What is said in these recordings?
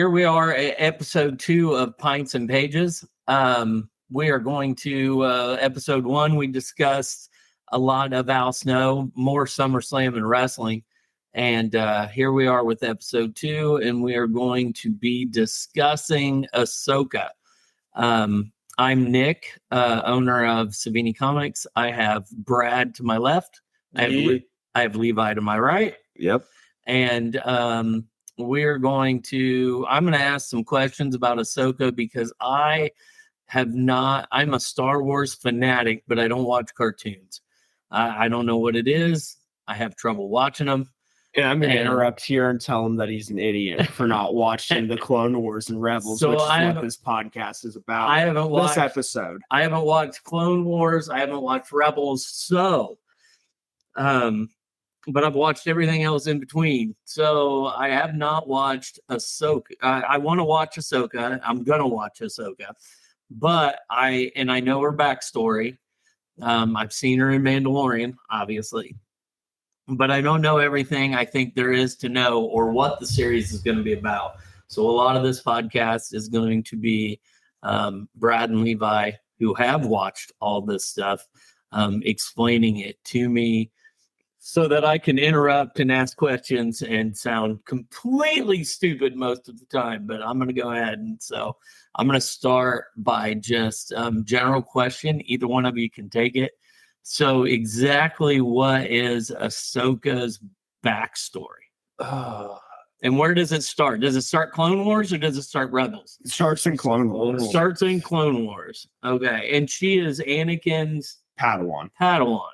Here we are at episode 2 of Pints and Pages. We are going to episode 1. We discussed a lot of Al Snow, more SummerSlam and wrestling. And here we are with episode 2, and we are going to be discussing Ahsoka. I'm Nick, owner of Savini Comics. I have Brad to my left. I have Levi to my right. Yep. And I'm going to ask some questions about Ahsoka because I'm a Star Wars fanatic, but I don't watch cartoons. I don't know what it is. I have trouble watching them. And I'm going to interrupt here and tell him that he's an idiot for not watching the Clone Wars and Rebels, which is what this podcast is about. I haven't watched this episode. I haven't watched Clone Wars. I haven't watched Rebels. But I've watched everything else in between. So I have not watched Ahsoka. I want to watch Ahsoka. I'm going to watch Ahsoka. But I know her backstory. I've seen her in Mandalorian, obviously. But I don't know everything I think there is to know or what the series is going to be about. So a lot of this podcast is going to be Brad and Levi, who have watched all this stuff, explaining it to me so that I can interrupt and ask questions and sound completely stupid most of the time. But I'm going to go ahead. And so I'm going to start by just general question. Either one of you can take it. So exactly what is Ahsoka's backstory? And where does it start? Does it start Clone Wars or does it start Rebels? It starts in Clone Wars. It starts in Clone Wars. Okay. And she is Anakin's Padawan.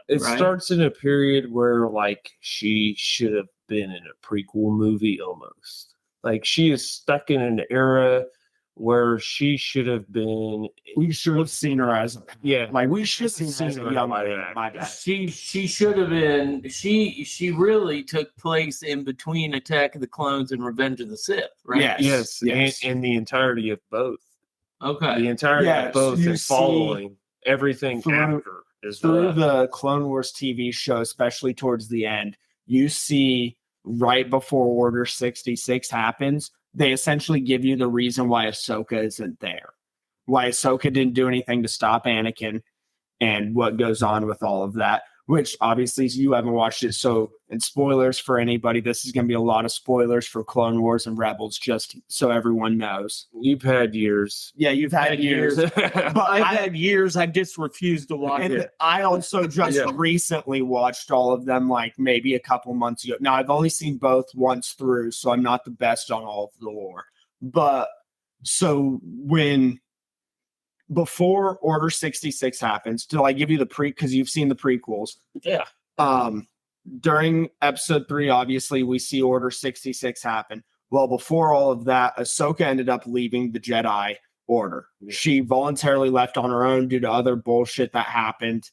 It right? starts in a period where, like, she should have been in a prequel movie almost. Like, she is stuck in an era where she should have been. We should have seen her as we should have seen her young. My bad. She should have been. She really took place in between Attack of the Clones and Revenge of the Sith, right? Yes. And the entirety of both. Okay. The entirety of both is following everything after. Through the Clone Wars TV show, especially towards the end, you see right before Order 66 happens, they essentially give you the reason why Ahsoka isn't there. Why Ahsoka didn't do anything to stop Anakin and what goes on with all of that, which obviously you haven't watched it. So, and spoilers for anybody, this is going to be a lot of spoilers for Clone Wars and Rebels, just so everyone knows. You've had years. Yeah, you've had years. But I've had years. I just refused to watch it. I also just recently watched all of them, like maybe a couple months ago. Now, I've only seen both once through, so I'm not the best on all of the lore. But so before Order 66 happens, till I give you because you've seen the prequels. Yeah. During episode 3, obviously, we see Order 66 happen. Well, before all of that, Ahsoka ended up leaving the Jedi Order. Yeah. She voluntarily left on her own due to other bullshit that happened,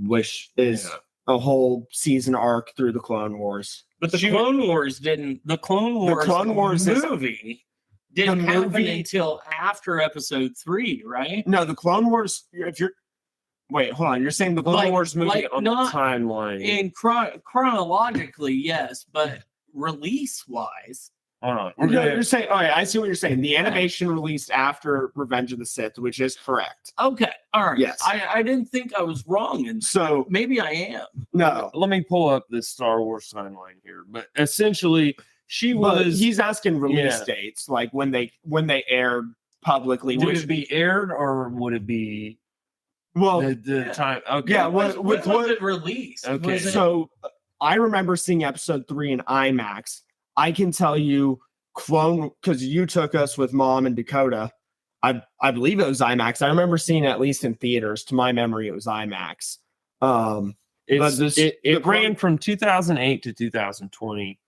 which is a whole season arc through the Clone Wars. But the Clone Wars movie didn't happen until after episode 3, right? No, the Clone Wars, wait, hold on. You're saying the Clone Wars movie on the timeline. In chronologically, yes, but release-wise. Hold on. You're saying, all right, I see what you're saying. The animation released after Revenge of the Sith, which is correct. Okay, all right. Yes. I didn't think I was wrong. And so maybe I am. No. Let me pull up this Star Wars timeline here. But essentially, he's asking release dates, like when they aired publicly. Would it be aired or would it be the time? Okay. Yeah, was it released? Okay. So I remember seeing episode 3 in IMAX. I can tell you because you took us with Mom and Dakota. I believe it was IMAX. I remember seeing it at least in theaters. To my memory, it was IMAX. It ran from 2008 to 2020.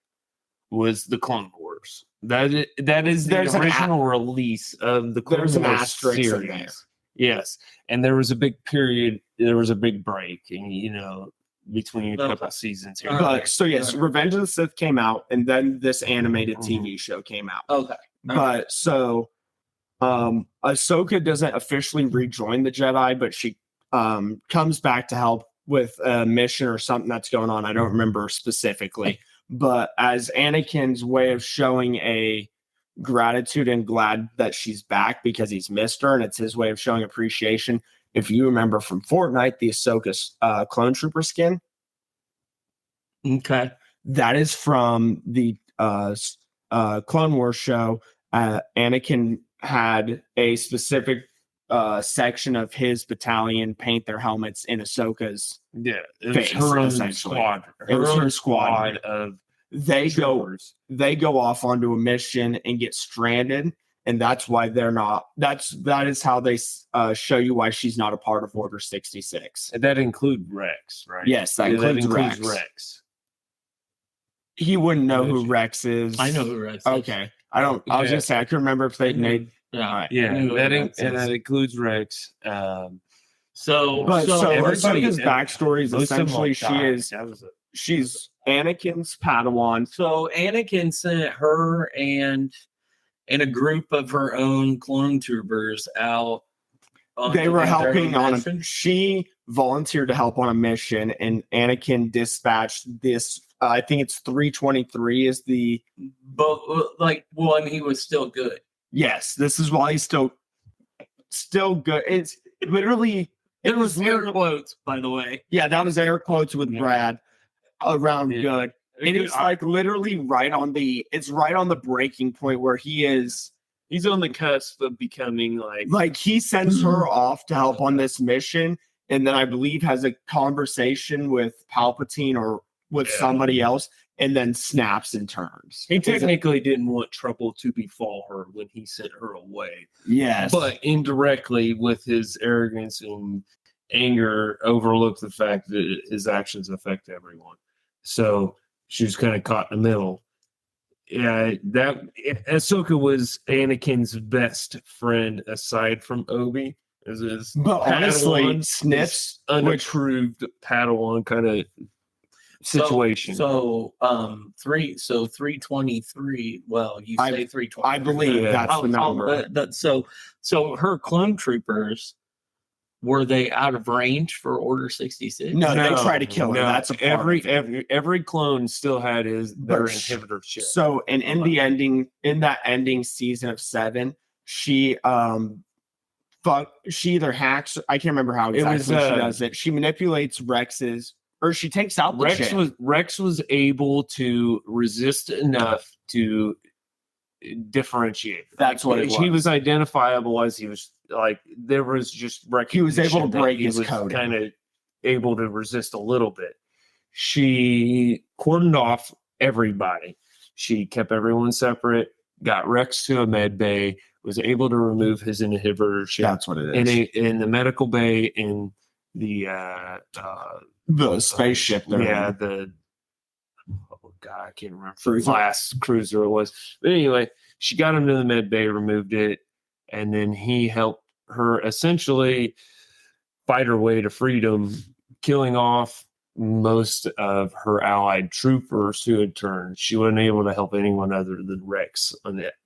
Was the Clone Wars. That is the original release of the Clone Wars series. Yes. And there was a big period, there was a big break, and between a couple seasons here. Revenge of the Sith came out, and then this animated TV show came out. Okay. But so Ahsoka doesn't officially rejoin the Jedi, but she comes back to help with a mission or something that's going on. I don't remember specifically. But as Anakin's way of showing a gratitude and glad that she's back because he's missed her, and it's his way of showing appreciation. If you remember from Fortnite, the Ahsoka clone trooper skin, Okay. that is from the Clone Wars show. Anakin had a specific section of his battalion paint their helmets in Ahsoka's. Yeah, it face, was her own essentially. squad. It was her own squad. of They troopers. they go off onto a mission and get stranded, and that's why they're not. That is how they show you why she's not a part of Order 66. And that include Rex, right? Yes, that includes Rex. Rex. He wouldn't know who Rex is. I know who Rex is. Okay, I don't. I was Yeah. gonna say I couldn't remember if they made. Yeah. Alright. Yeah, I knew that, who Rex and is. that includes Rex. So everybody- Ahsoka's backstory is most of them essentially died. That was she's Anakin's Padawan. So Anakin sent her and a group of her own clone troopers out. They were helping on mission. she volunteered to help on a mission, and Anakin dispatched this. I think it's 323 is the. But like when he was still good. Yes, this is why he's still good. It's literally It was air quotes, by the way. yeah, that was air quotes with Brad around Yeah. good. It is like literally right on the breaking point where he's on the cusp of becoming like he sends her off to help on this mission, and then I believe has a conversation with Palpatine or with somebody else, and then snaps and turns. he technically didn't want trouble to befall her when he sent her away. Yes, But indirectly, with his arrogance and anger, overlooked the fact that his actions affect everyone. So she was kind of caught in the middle. Yeah, that Ahsoka was Anakin's best friend aside from Obi. but honestly, Padawan, Snips, this which unapproved Padawan kind of situation. So 323. Well, you say 320. I believe that's the number. So her clone troopers, were they out of range for Order 66? No, they try to kill her. That's a part of it. every clone still had their But inhibitor chip. So, and in that ending season of 7, she she either hacks. I can't remember how exactly she does it. She manipulates Rex's, or she takes out the chip. Rex was able to resist enough to differentiate. That's what it was. He was identifiable as he was like there was just He was able to break his code, code. kind of able to resist a little bit. She cordoned off everybody. She kept everyone separate. Got Rex to a med bay. Was able to remove his inhibitor chip. That's what it is. In the medical bay in the spaceship. Oh God, I can't remember the last cruiser it was. But anyway, she got him to the med bay, removed it, and then he helped her essentially fight her way to freedom, killing off most of her allied troopers who had turned. She wasn't able to help anyone other than Rex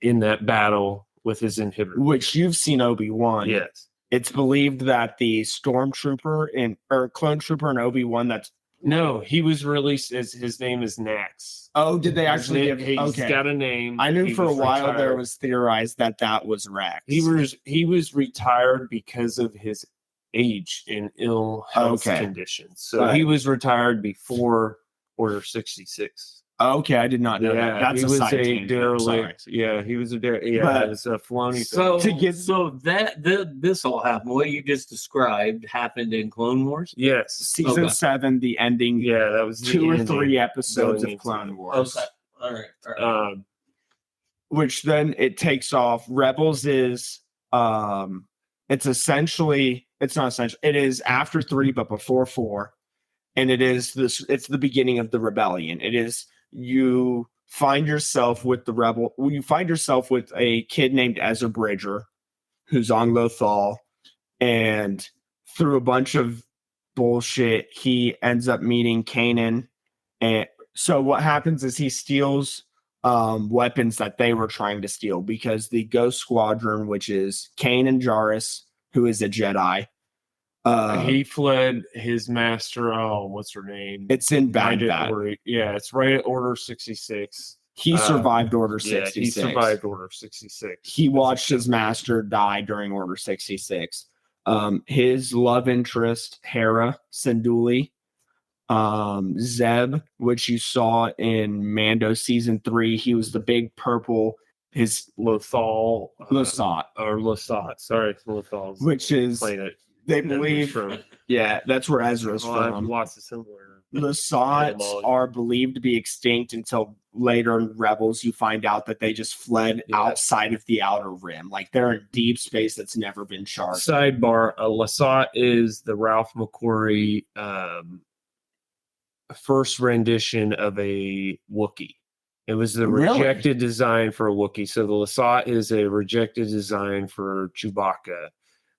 in that battle with his inhibitor. Which you've seen Obi-Wan. Yes. It's believed that the stormtrooper or clone trooper in Obi-Wan No, he was released as his name is Nax. Oh, did they actually give? He's Okay, got a name. I knew He for a was while retired. there was theorized that was Rex. He was retired because of his age and ill health conditions. So he was retired before Order 66. Okay, I did not know that. That's he a was side a tangent. derelict. Yeah, he was a derelict. Yeah, it's a Filoni thing. This all happened. What you just described happened in Clone Wars. Yes, Season 7, the ending. Yeah, that was 2 or 3 episodes of Clone Wars. Okay, all right. Which then it takes off. Rebels is it's not essential. It is after 3 but before 4, and it's the beginning of the rebellion. It is you find yourself with a kid named Ezra Bridger who's on Lothal, and through a bunch of bullshit he ends up meeting Kanan. And so what happens is he steals weapons that they were trying to steal, because the Ghost Squadron, which is Kanan Jarrus, who is a Jedi, he fled his master. Oh, what's her name? It's in Baghdad. Yeah, it's right at Order 66. He survived Order Yeah, 66. he survived Order 66. He watched his master die during Order 66. His love interest, Hera Syndulla, Zeb, which you saw in Mando season 3, he was the big purple. His Lothal, Lasat, or Lasat, sorry, Lothal, which is planet. they believe, yeah, that's where Ezra's from. Lots of similar. Lasats are believed to be extinct until later in Rebels. You find out that they just fled outside of the outer rim, like they're in deep space that's never been charted. Sidebar: Lasat is the Ralph McQuarrie first rendition of a Wookiee. It was the rejected design for a Wookiee. So the Lasat is a rejected design for Chewbacca.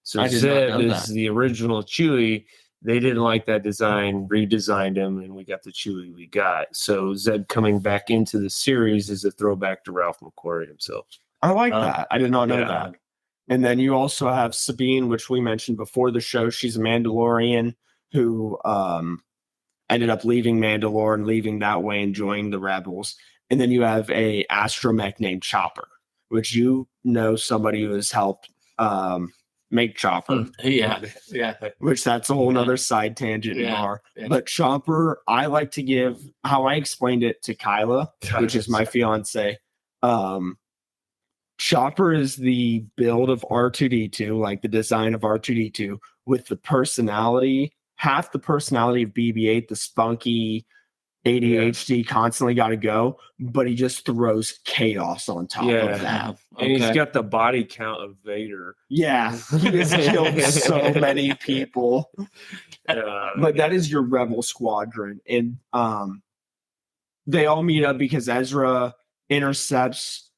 So Zeb is the original Chewie. They didn't like that design, redesigned him, and we got the Chewie we got. So Zeb coming back into the series is a throwback to Ralph McQuarrie himself. I like that. I did not know that. And then you also have Sabine, which we mentioned before the show. She's a Mandalorian who ended up leaving Mandalore and leaving that way and joining the Rebels. And then you have a astromech named Chopper, which you know somebody who has helped make Chopper. Yeah. Which that's a whole nother side tangent. Yeah. But Chopper, I like to give how I explained it to Kyla, which is my fiance. Chopper is the build of R2D2, like the design of R2D2, with the personality, half the personality of BB-8, the spunky ADHD, constantly got to go, but he just throws chaos on top of that. And he's got the body count of Vader. Yeah, he has killed so many people. But that is your Rebel squadron. And they all meet up because Ezra intercepts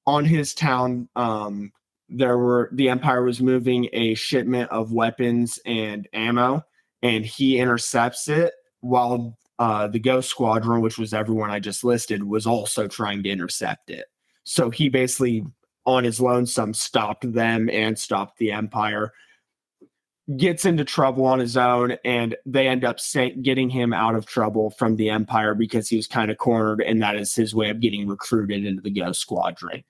on his town. The Empire was moving a shipment of weapons and ammo, and he intercepts it while the Ghost Squadron, which was everyone I just listed, was also trying to intercept it. So he basically, on his lonesome, stopped them and stopped the Empire. Gets into trouble on his own, and they end up getting him out of trouble from the Empire because he was kind of cornered, and that is his way of getting recruited into the Ghost Squadron.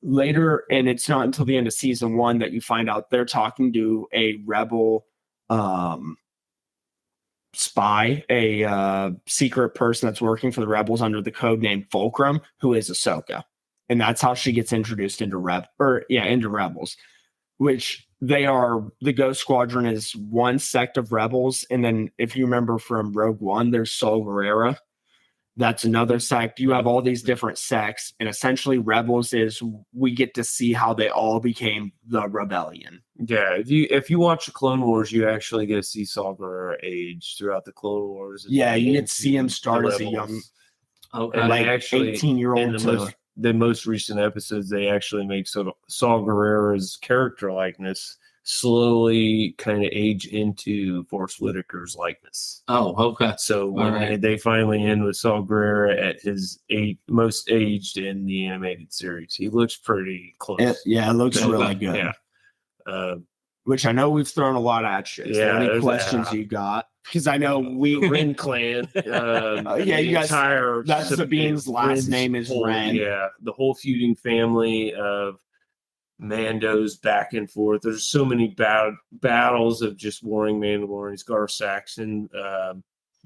Later, and it's not until the end of season 1 that you find out they're talking to a Rebel spy, a secret person that's working for the Rebels under the code name Fulcrum, who is Ahsoka. And that's how she gets introduced into Rebels, which the Ghost Squadron is one sect of Rebels. And then if you remember from Rogue One, there's Saw Gerrera. That's another sect. You have all these different sects, and essentially Rebels is we get to see how they all became the rebellion. Yeah, if you watch the Clone Wars, you actually get to see Saw Gerrera age throughout the Clone Wars. Yeah, you get to see him start as a young, like actually 18-year-old. The most recent episodes, they actually make Saw Gerrera's character likeness slowly kind of age into Forrest Whitaker's likeness. Oh, okay. So when they finally end with Saw Gerrera at his most aged in the animated series, he looks pretty close. It looks really good. Yeah. Which I know we've thrown a lot at you. Is there any questions you got? Because I know Ren Clan. you guys. That's Sabine's last name is Ren. Yeah, the whole feuding family of Mandos back and forth. There's so many battles of just warring Mandalorians. Gar Saxon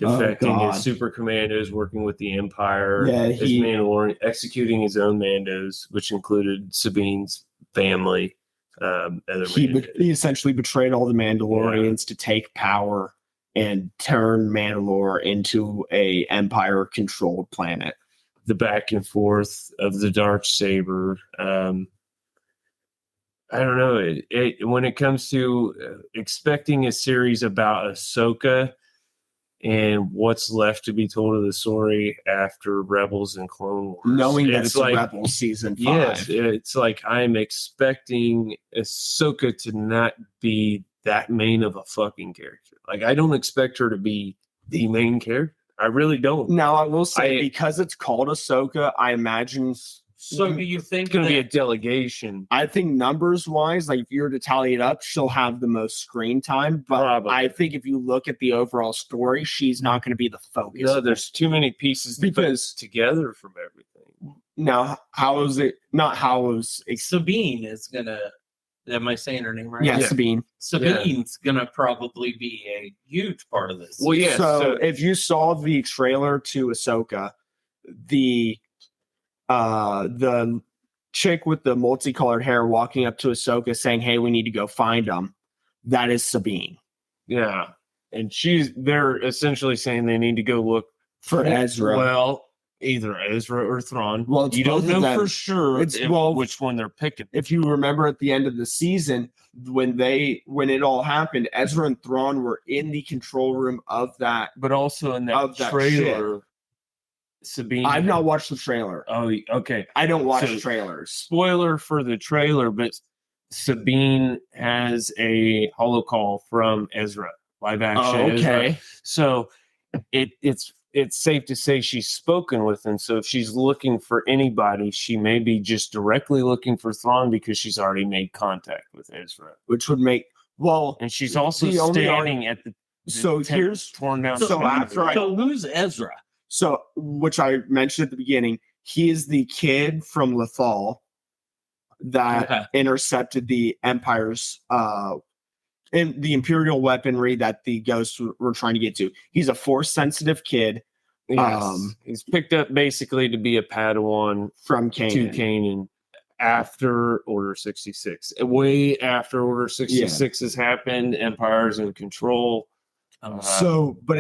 defecting his super commandos, working with the Empire. Yeah, his Mandalorian executing his own Mandos, which included Sabine's family. He essentially betrayed all the Mandalorians to take power and turn Mandalore into a Empire-controlled planet. The back and forth of the Darksaber. I don't know. When it comes to expecting a series about Ahsoka and what's left to be told of the story after Rebels and Clone Wars, knowing that it's like Rebels season 5. Yes, it's like I'm expecting Ahsoka to not be that main of a fucking character. Like I don't expect her to be the main character. I really don't. Now I will say because it's called Ahsoka, I imagine. So do you think it's going to be a delegation? I think numbers wise, like if you were to tally it up, she'll have the most screen time. But probably. I think if you look at the overall story, she's not going to be the focus. No, there's too many pieces together from everything. Now, how is it? Not how is it? Sabine is gonna. Am I saying her name right? Yeah, Yeah. Sabine. Sabine's gonna probably be a huge part of this. Well, yeah. So if you saw the trailer to Ahsoka, the chick with the multicolored hair walking up to Ahsoka saying, "Hey, we need to go find them," that is Sabine Yeah. And they're essentially saying they need to go look for Ezra. Well, either Ezra or Thrawn. Well, it's you don't both of know them. for sure which one they're picking. If you remember at the end of the season, when it all happened, Ezra and Thrawn were in the control room of that. But also in that trailer, Sabine. I've not watched the trailer. Oh, okay. I don't watch trailers. Spoiler for the trailer, but Sabine has a holocall from Ezra, live action. Oh, okay. Ezra. So it's safe to say she's spoken with him. So if she's looking for anybody, she may be just directly looking for Thrawn because she's already made contact with Ezra. Which would make and she's also standing at the so here's torn down. So after so who's Ezra? So which I mentioned at the beginning, he is the kid from Lothal that intercepted the Empire's in the Imperial weaponry that the ghosts were trying to get to. He's a force-sensitive kid. Yes. He's picked up basically to be a Padawan from Kanan. To Kanan after Order 66. Way after Order 66 has happened, Empire's in control. But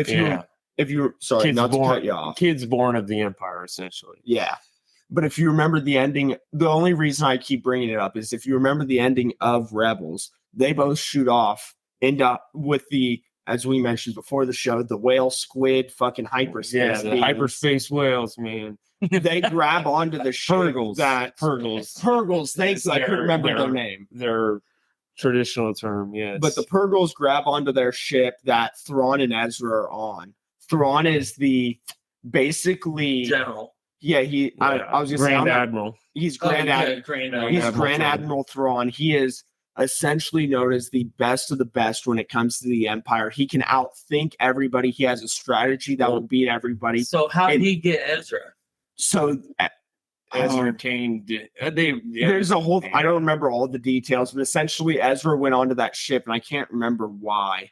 if you're sorry, kids not born, to cut you off. Kids born of the Empire, essentially. Yeah. But if you remember the ending, the only reason I keep bringing it up is if you remember the ending of Rebels, they both shoot off with the, as we mentioned before the show, the whale squid fucking hyperspace. Yeah, the hyperspace whales, man. They grab onto the ship. Purgles. Thanks. I couldn't remember their name. Their traditional term, yes. But the Purgles grab onto their ship that Thrawn and Ezra are on. Thrawn is the basically general. Yeah, I was just Grand Admiral. He's Grand Admiral Thrawn. He is essentially known as the best of the best when it comes to the Empire. He can outthink everybody. He has a strategy that will beat everybody. So how did he get Ezra? So Ezra and Kane did. There's a whole. I don't remember all the details, but essentially Ezra went onto that ship, and I can't remember why.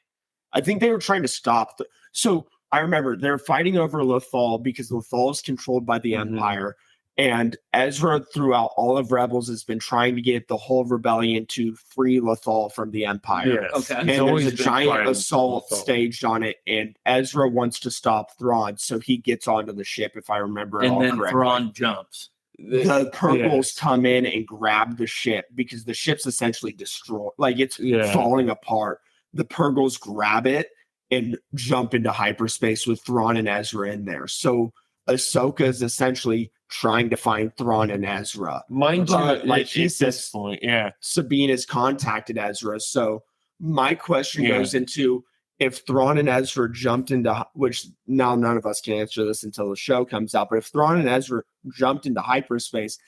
I think they were trying to stop. So I remember they're fighting over Lothal because Lothal is controlled by the Empire. And Ezra, throughout all of Rebels, has been trying to get the whole rebellion to free Lothal from the Empire. Yes. Okay. And there's a giant assault staged on it, and Ezra wants to stop Thrawn, so he gets onto the ship, if I remember it all correctly. And then Thrawn jumps. The Purgles come in and grab the ship because the ship's essentially destroyed. Like, it's falling apart. The Purgles grab it and jump into hyperspace with Thrawn and Ezra in there. So Ahsoka is essentially trying to find Thrawn and Ezra. Mind you, like at this point, Sabine has contacted Ezra. So my question goes into, if Thrawn and Ezra jumped into, which now none of us can answer this until the show comes out, but if Thrawn and Ezra jumped into hyperspace,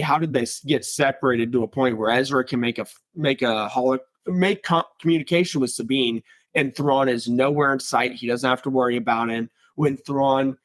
how did they get separated to a point where Ezra can make communication with Sabine, and Thrawn is nowhere in sight? He doesn't have to worry about him. When Thrawn,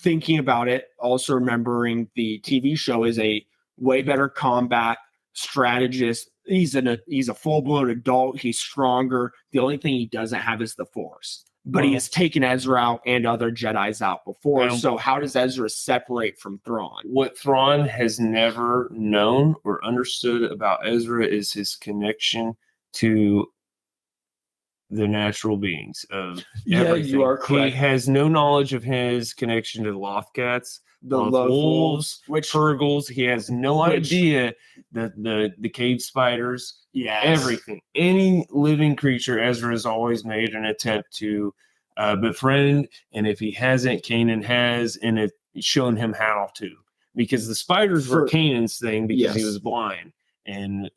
thinking about it, also remembering the TV show, is a way better combat strategist. He's a full-blown adult. He's stronger. The only thing he doesn't have is the Force. But he has taken Ezra out and other Jedis out before. So how does Ezra separate from Thrawn? What Thrawn has never known or understood about Ezra is his connection to the natural beings of everything. You are correct. He has no knowledge of his connection to the Lothcats, the wolves, which Purgles. He has no idea that the cave spiders, everything, any living creature, Ezra has always made an attempt to befriend, and if he hasn't, Kanan has, and it's shown him how to, because the spiders were Kanan's thing because he was blind. And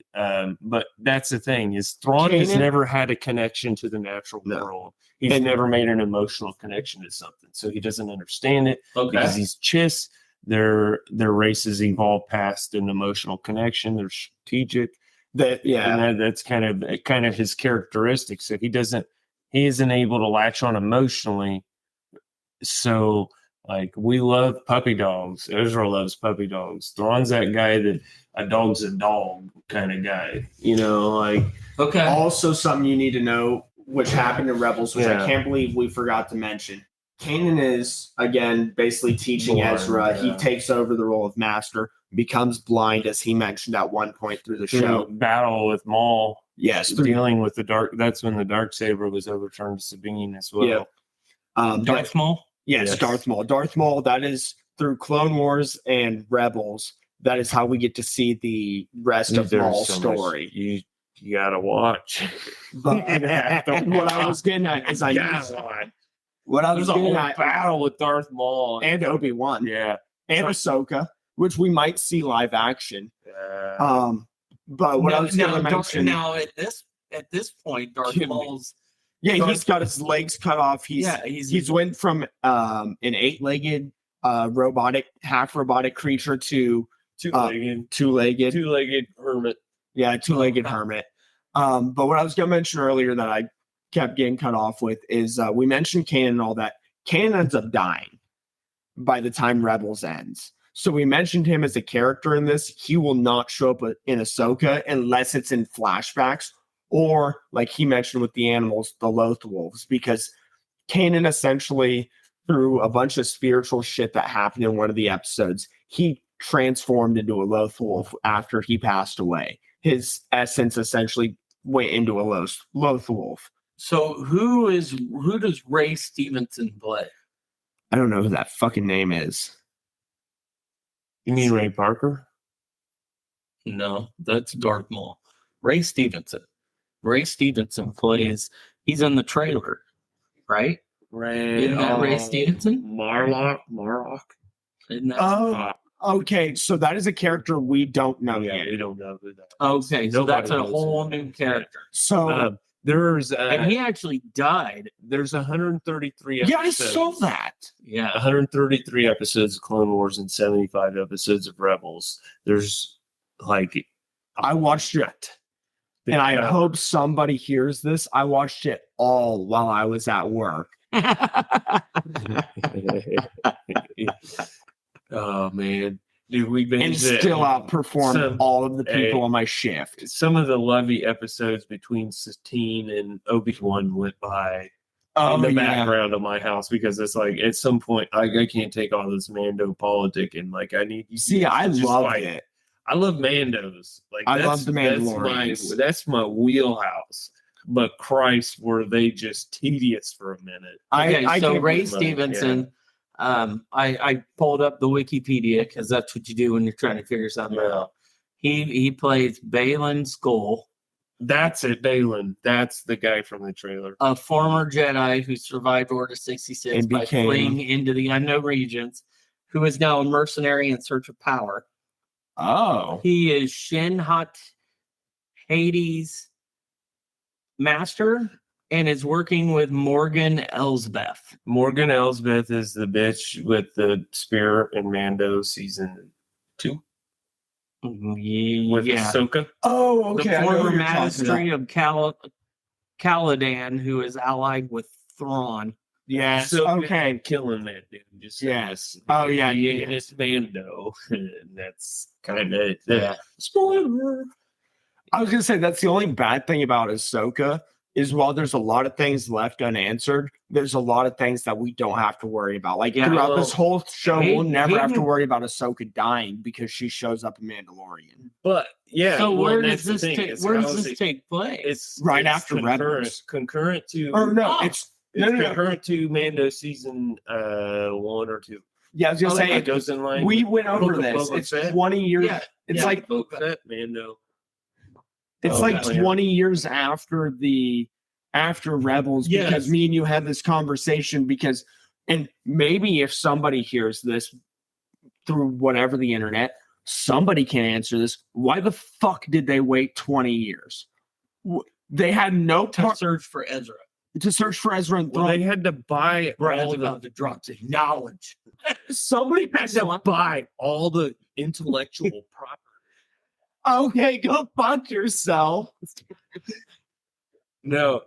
but that's the thing, is Thrawn has never had a connection to the natural world. He's never made an emotional connection to something, so he doesn't understand it. Because he's Chiss. Their races evolved past an emotional connection. They're strategic. And that's kind of his characteristic. So he isn't able to latch on emotionally. So Like, we love puppy dogs. Ezra loves puppy dogs. Thrawn's that guy that a dog's a dog kind of guy. Like. Okay. Also, something you need to know, which happened in Rebels, which Yeah. I can't believe we forgot to mention. Kanan is, again, basically teaching Blind, Ezra. yeah. He takes over the role of master, becomes blind, as he mentioned at one point through the show. Battle with Maul. Yes. Dealing with the dark. That's when the Darksaber was overturned to Sabine as well. Yeah. Darth Maul? Yes, Darth Maul. Darth Maul, that is through Clone Wars and Rebels. That is how we get to see the rest of Maul's story. You gotta watch. But what I was getting at is There's a whole battle with Darth Maul and Obi-Wan. Yeah. And Ahsoka, which we might see live action. Yeah. But what I was going to mention now at this point, Darth Maul's he's got his legs cut off. He's went from an 8-legged half robotic creature to two-legged hermit. Yeah, two-legged hermit. But what I was going to mention earlier that I kept getting cut off with is we mentioned Kanan and all that. Kanan ends up dying by the time Rebels ends. So we mentioned him as a character in this. He will not show up in Ahsoka unless it's in flashbacks or, like he mentioned with the animals, the Loth Wolves, because Kanan essentially, through a bunch of spiritual shit that happened in one of the episodes, he transformed into a Loth Wolf after he passed away. His essence essentially went into a Loth Wolf. So who does Ray Stevenson play? I don't know who that fucking name is. You mean Ray Parker? No, that's Darth Maul. Ray Stevenson. Ray Stevenson plays. He's in the trailer, right? Isn't that Ray Stevenson? Marlock. Isn't that? Okay, so that is a character we don't know yet. We don't know who that is. Okay, so that's a whole new character. So there's and he actually died. There's 133 episodes. Yeah, I saw that. Yeah. 133 episodes of Clone Wars and 75 episodes of Rebels. There's I watched it. And I hope somebody hears this. I watched it all while I was at work. Oh man, dude, we've been still outperformed all of the people on my shift. Some of the lovey episodes between Satine and Obi-Wan went by in the background of my house because it's like at some point I can't take all this Mando politic and I need. I love it. I love Mandos. I love the Mandalorians. That's my wheelhouse. But Christ, were they just tedious for a minute? So Ray Stevenson. Yeah. I pulled up the Wikipedia because that's what you do when you're trying to figure something out. He plays Baylan Skoll. That's it, Baylan. That's the guy from the trailer. A former Jedi who survived Order 66 by fleeing into the unknown regions, who is now a mercenary in search of power. Oh. He is Shin Hot Hades' master and is working with Morgan Elsbeth. Morgan Elsbeth is the bitch with the spear in Mando season 2. With Ahsoka. Oh, okay. The former magistrate of Caladan, who is allied with Thrawn. Yes. Okay. Killing that dude. Just yes. Oh yeah. And it's Mando. And that's kind of spoiler. I was gonna say that's the only bad thing about Ahsoka is while there's a lot of things left unanswered, there's a lot of things that we don't have to worry about. Throughout this whole show, we'll never have to worry about Ahsoka dying because she shows up in Mandalorian. But so where does this take place? It's right after Rebels. Concurrent to it's concurrent to Mando season 1 or 2. Yeah, I was gonna say it goes in line. We went over this. It's 20 years. Yeah, it's like Mando. It's 20 years after Rebels because me and you had this conversation and maybe if somebody hears this through whatever the internet, somebody can answer this. Why the fuck did they wait 20 years? They had no to search for Ezra. To search for Ezra and they had to buy all the drops of knowledge. Somebody had to buy all the intellectual property. Okay, go fuck yourself. No,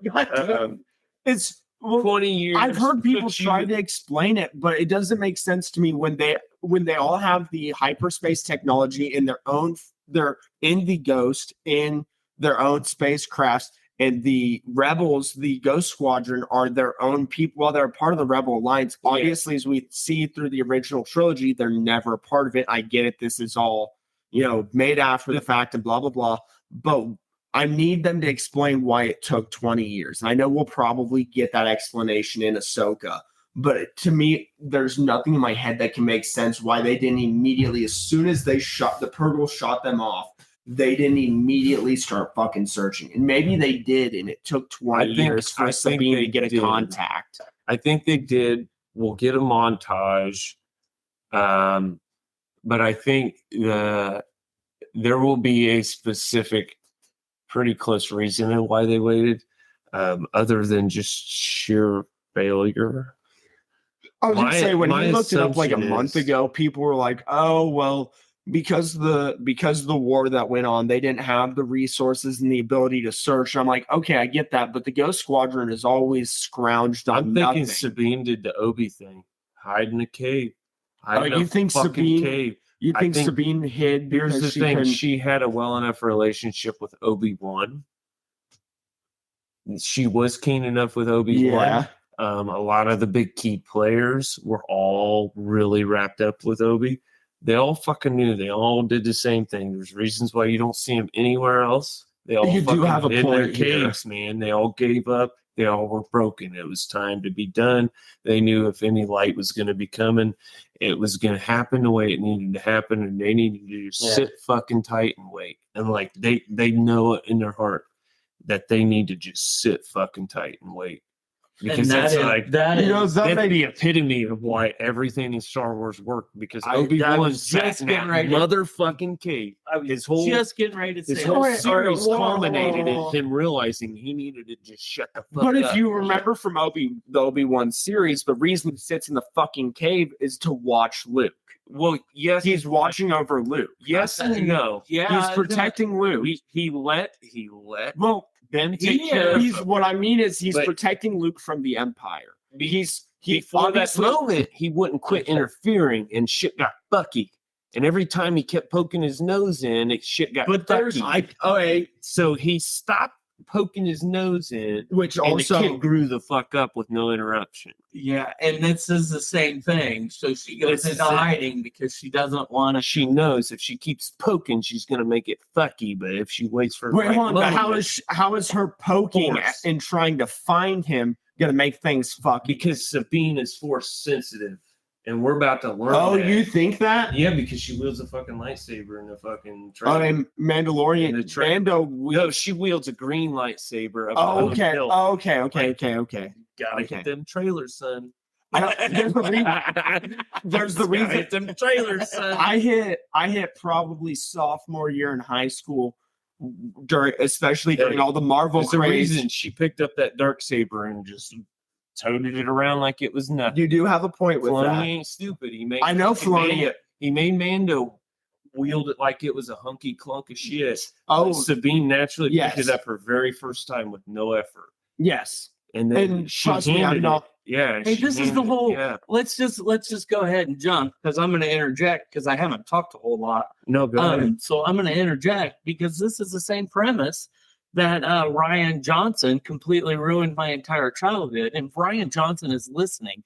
it's 20 years. I've heard people but try to explain it, but it doesn't make sense to me when they all have the hyperspace technology in their own. They're in the Ghost in their own spacecrafts, and the rebels, the Ghost Squadron, are their own people. While they're part of the Rebel Alliance, obviously, as we see through the original trilogy, they're never a part of it. I get it. This is all, made after the fact and blah blah blah. But I need them to explain why it took 20 years. And I know we'll probably get that explanation in Ahsoka, but to me, there's nothing in my head that can make sense why they didn't immediately, as soon as the Purgle shot them off, they didn't immediately start fucking searching. And maybe they did, and it took 20 years for Sabine to get a contact. I think they did. We'll get a montage. But I think there will be a specific, pretty close reason why they waited, other than just sheer failure. I was going to say, when he looked it up like a month ago, people were like, oh, well, because the war that went on, they didn't have the resources and the ability to search. I'm like, okay, I get that, but the Ghost Squadron is always scrounged on I'm thinking nothing. Sabine did the Obi thing. Hide in a cave. You think Sabine... Cave. You think Sabine hid? Here's the thing: she had a well enough relationship with Obi-Wan. She was keen enough with Obi-Wan. Yeah. A lot of the big key players were all really wrapped up with Obi. They all fucking knew. They all did the same thing. There's reasons why you don't see them anywhere else. They all do have a hid in point their caves, man. They all gave up. They all were broken. It was time to be done. They knew if any light was going to be coming, it was going to happen the way it needed to happen, and they needed to just sit fucking tight and wait. And like they know it in their heart that they need to just sit fucking tight and wait. Because that's the epitome of why everything in Star Wars worked. Because Obi-Wan sat in that motherfucking cave. I was just getting ready to say his whole series culminated in him realizing he needed to just shut the fuck up. But if you remember from the Obi-Wan series, the reason he sits in the fucking cave is to watch Luke. Well, yes, he's watching over Luke. Yes and no. Yeah, he's protecting Luke. He let. Well, then he's what I mean is he's protecting Luke from the Empire. Before that moment, he wouldn't quit interfering, and shit got fucky. And every time he kept poking his nose in, shit got fucky. So he stopped poking his nose in, which and also the kid grew the fuck up with no interruption. Yeah, and this is the same thing. So she goes into hiding because she doesn't want to. She knows if she keeps poking, she's going to make it fucky. But if she waits for how is her poking and trying to find him going to make things fucky? Because Sabine is force sensitive. And we're about to learn. Oh, you think that? Yeah, because she wields a fucking lightsaber in the fucking trailer. And Mandalorian. No, she wields a green lightsaber. Okay. Gotta hit them trailers, son. There's the reason. Hit them trailers, son. I hit probably sophomore year in high school, especially during all the Marvel craze. The reason she picked up that Darksaber and just toted it around like it was nothing. You do have a point with that. Filoni ain't stupid. I know Filoni. He made Mando wield it like it was a hunky clunk of shit. Oh, Sabine naturally picked it up her very first time with no effort. Yes, and then she handed it. Yeah. Hey, this is the whole. Yeah. Let's just go ahead and jump because I'm going to interject because I haven't talked a whole lot. No, go ahead. So I'm going to interject because this is the same premise that Rian Johnson completely ruined my entire childhood. And if Rian Johnson is listening,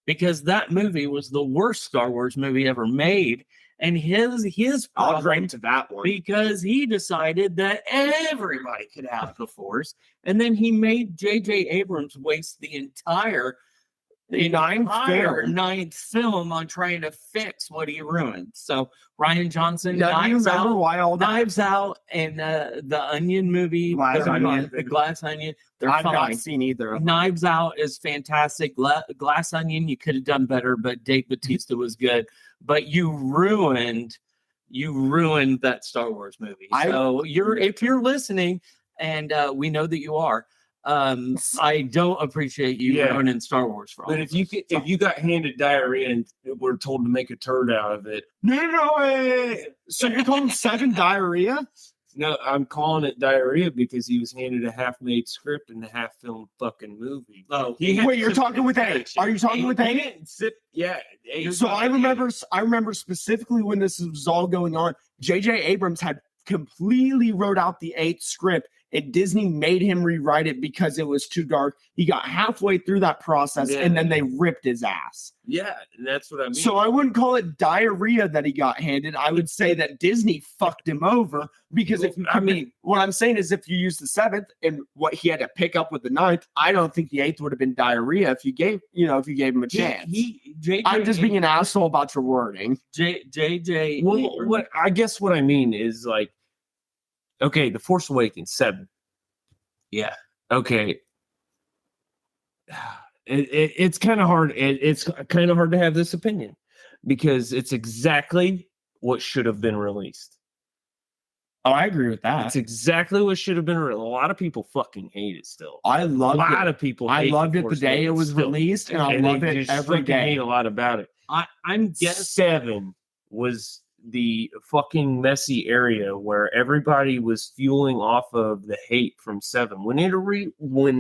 because that movie was the worst Star Wars movie ever made. And his problem to that one because he decided that everybody could have the Force, and then he made J.J. Abrams waste the entire ninth film on trying to fix what he ruined. So Rian Johnson, Knives Out, and the Onion movie, the Glass Onion. I've not seen either. Knives Out is fantastic. Glass Onion, you could have done better, but Dave Bautista was good. But you ruined that Star Wars movie. So if you're listening, and we know that you are. I don't appreciate you ruining Star Wars for all. But if you got handed diarrhea and we're told to make a turd out of it, no way. So you're calling 7 diarrhea? No, I'm calling it diarrhea because he was handed a half-made script and a half-filmed fucking movie. Oh, Wait, you're talking with eight? Are you talking with eight? Yeah. So I remember specifically when this was all going on. J.J. Abrams had completely wrote out the 8th script, and Disney made him rewrite it because it was too dark. He got halfway through that process, and then they ripped his ass. Yeah, and that's what I mean. So I wouldn't call it diarrhea that he got handed. I would say that Disney fucked him over because what I'm saying is if you use the 7th and what he had to pick up with the 9th, I don't think the 8th would have been diarrhea if you gave him a chance. I'm just being an asshole about your wording. JJ. Well, what I mean is like, okay, The Force Awakens 7. Yeah. Okay. It's kind of hard. It's kind of hard to have this opinion because it's exactly what should have been released. Oh, I agree with that. It's exactly what should have been released. A lot of people fucking hate it still. I loved it. A lot of people. I loved it the day it was released, and I love it every day. Hate a lot about it. I'm guessing 7 was the fucking messy area where everybody was fueling off of the hate from 7. When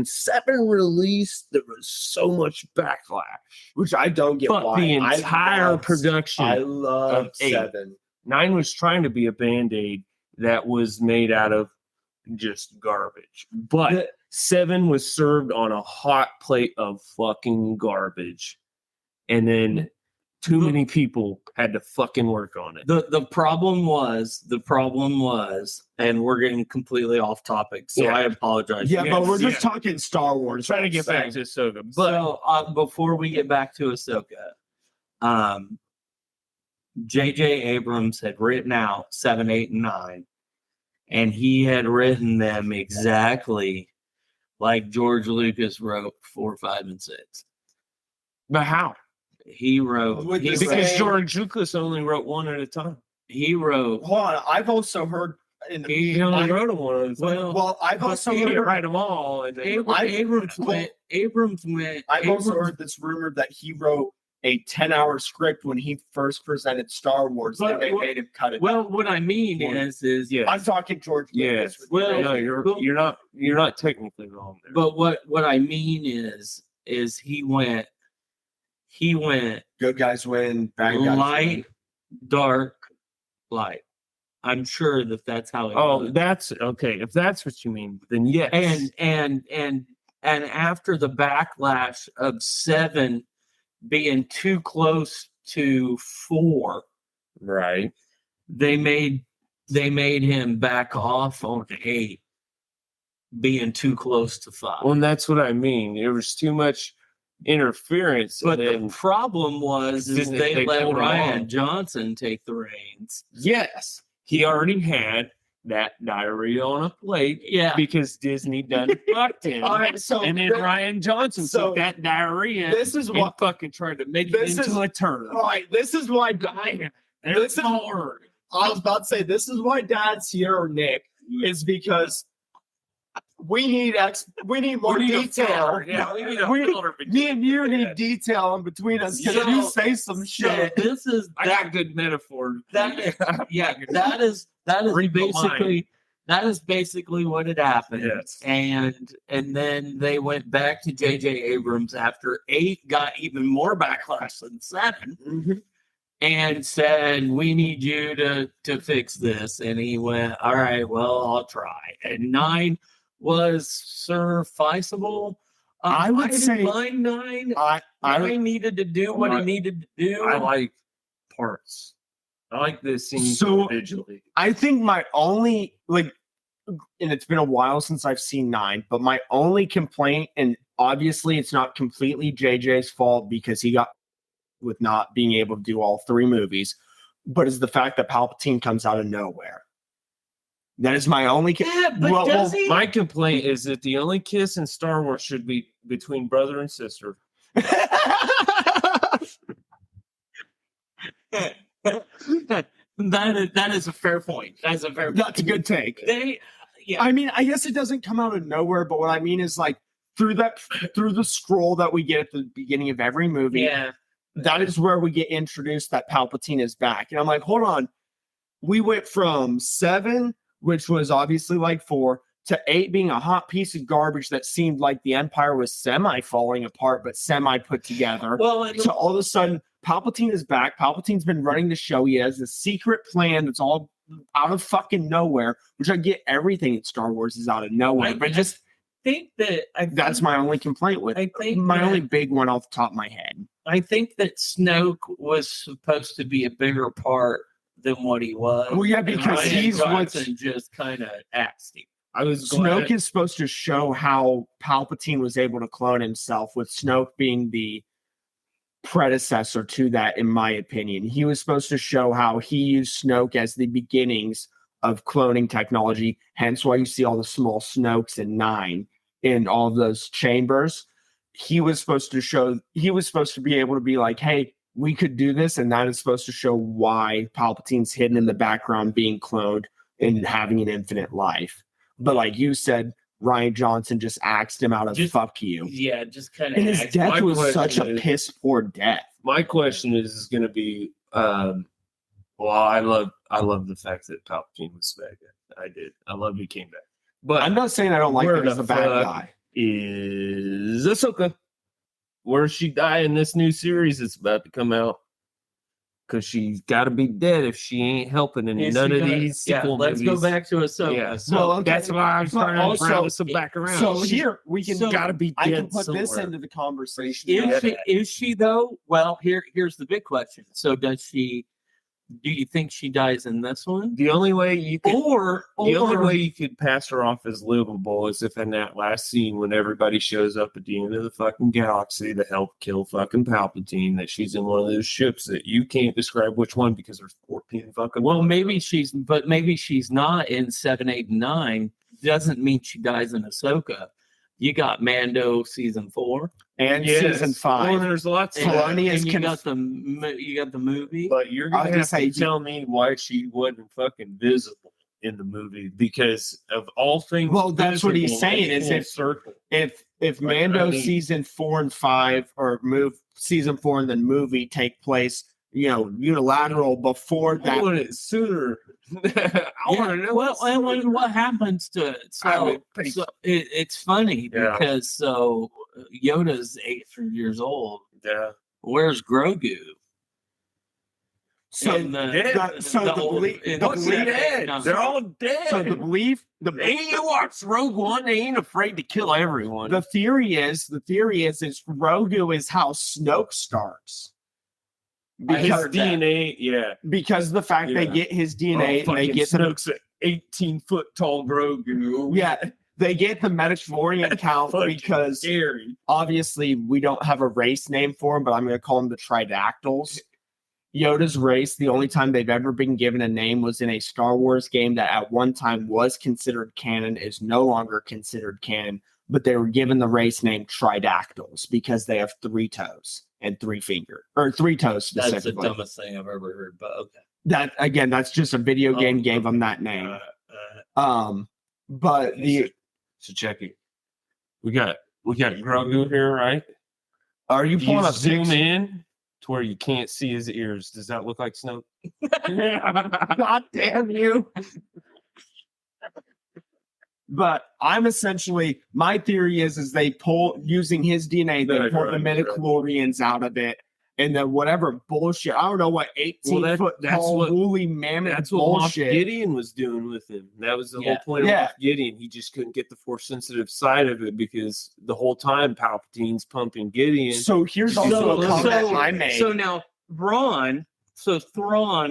7 released, there was so much backlash, which I don't get. But the entire production, I love 7. 9 was trying to be a Band-Aid that was made out of just garbage, but 7 was served on a hot plate of fucking garbage, and then too many people had to fucking work on it. The problem was, and we're getting completely off topic, so I apologize. Yeah, but we're just talking Star Wars. Trying to get back to Ahsoka. But so, before we get back to Ahsoka, J.J. Abrams had written out 7, 8, and 9, and he had written them exactly like George Lucas wrote 4, 5, and 6. But how? He wrote because George Lucas only wrote one at a time. He wrote. Hold on, I've also heard. He only wrote them one at a time. Well, I've also heard write them all. And Abrams went. I've also heard this rumor that he wrote a 10-hour script when he first presented Star Wars, and they made him cut it. Well, what I mean is yeah. I'm talking George Lucas. Yes. Well, no, you're not technically wrong there. But what I mean is he went. Good guys win. Bad guys light, win. Dark, light. I'm sure that's how it was. That's okay. If that's what you mean, then yes. And after the backlash of 7 being too close to 4, right? They made him back off on 8, being too close to 5. Well, and that's what I mean. There was too much interference. But the problem was they let Rian Johnson take the reins. Yes, he already had that diarrhea on a plate. Yeah, because Disney done fucked him. All right, so and then Rian Johnson took that diarrhea. This is what fucking tried to make it into a turd. All right, this is why. I was about to say this is why Dad's here, or Nick, is because. We need more detail. Me and you need detail in between us because you say some shit. I got good metaphor. That is basically what had happened. Yes. And then they went back to J.J. Abrams after 8 got even more backlash than 7, and said, "We need you to fix this." And he went, "All right, well, I'll try." And 9 was sufficeable. I would say line 9. I needed to do what he needed to do. I like parts. I like this scene individually. I think my only and it's been a while since I've seen 9, but my only complaint, and obviously it's not completely JJ's fault because he got with not being able to do all 3 movies, but is the fact that Palpatine comes out of nowhere. That is my only. My complaint is that the only kiss in Star Wars should be between brother and sister. That is a fair point. That's a good take. I mean, I guess it doesn't come out of nowhere, but what I mean is like through the scroll that we get at the beginning of every movie. Yeah, that is where we get introduced that Palpatine is back, and I'm like, hold on, we went from 7. which was obviously like 4, to 8 being a hot piece of garbage that seemed like the Empire was semi falling apart, but semi put together. Well, So all of a sudden, Palpatine is back. Palpatine's been running the show. He has a secret plan that's all out of fucking nowhere, which I get everything in Star Wars is out of nowhere. But just think that that's my only complaint with it. My only big one off the top of my head. I think that Snoke was supposed to be a bigger part than what he was. Well, yeah, because he's Johnson just kind of axed him. Snoke is supposed to show how Palpatine was able to clone himself, with Snoke being the predecessor to that, in my opinion. He was supposed to show how he used Snoke as the beginnings of cloning technology, hence why you see all the small Snokes in 9 in all of those chambers. He was supposed to be able to be like, hey, we could do this, and that is supposed to show why Palpatine's hidden in the background being cloned and having an infinite life. But like you said, Rian Johnson just axed him out of fuck you. Yeah, just kind of. And his death was such a piss poor death. My question is going to be, well, I love the fact that Palpatine was back. I did. I love he came back. But I'm not saying I don't like him as a bad guy. Is Ahsoka? Where she die in this new series that's about to come out? Because she's got to be dead if she ain't helping in none of these sequel movies. Let's go back to Ahsoka. Yeah. So well, that's why I was trying to bring this back around. So here we can got to be dead. I can put somewhere. this into the conversation. Is she though? Well, here's the big question. So does she? Do you think she dies in this one? The only way you could, the only way you could pass her off as livable is if in that last scene when everybody shows up at the end of the fucking galaxy to help kill fucking Palpatine, that she's in one of those ships that you can't describe which one because there's 14 fucking. Well, maybe she's not in 7, 8, and 9. Doesn't mean she dies in Ahsoka. You got Mando season 4 and season 5. Well, there's lots. You got the movie. But you're gonna have to tell me why she wasn't fucking visible in the movie, because of all things. Well, that's what he's saying. Is if Mando season 4 and 5 or season 4 and then movie take place, unilateral before that. I want it sooner. I want to know. Well, what happens to it? So it's funny because Yoda's 8 years old. Yeah. Where's Grogu? So they're all dead. So the belief, you watch Rogue One, they ain't afraid to kill everyone. The theory is Grogu is how Snoke starts. Because his DNA, because the fact they get his DNA and they get Snoke's 18-foot tall Grogu. Yeah, they get the Metachlorian count because scary. Obviously we don't have a race name for them, but I'm going to call them the Tridactyls. Yoda's race, the only time they've ever been given a name was in a Star Wars game that at one time was considered canon, is no longer considered canon, but they were given the race name Tridactyls because they have 3 toes and 3 toes specifically. That's the dumbest thing I've ever heard, but okay. That's just a video game gave them that name. But so check it. We got Grogu here, right? Are you pulling up zoom in to where you can't see his ears? Does that look like Snoke? God damn you. But I'm essentially, my theory is they pull, using his DNA, they pull the midichlorians out of it, and then whatever bullshit, I don't know what 18-foot tall woolly mammoth that's what Moff Gideon was doing with him. That was the whole point of Moff Gideon. He just couldn't get the force sensitive side of it because the whole time Palpatine's pumping Gideon. So here's also a comment I made. So now Thrawn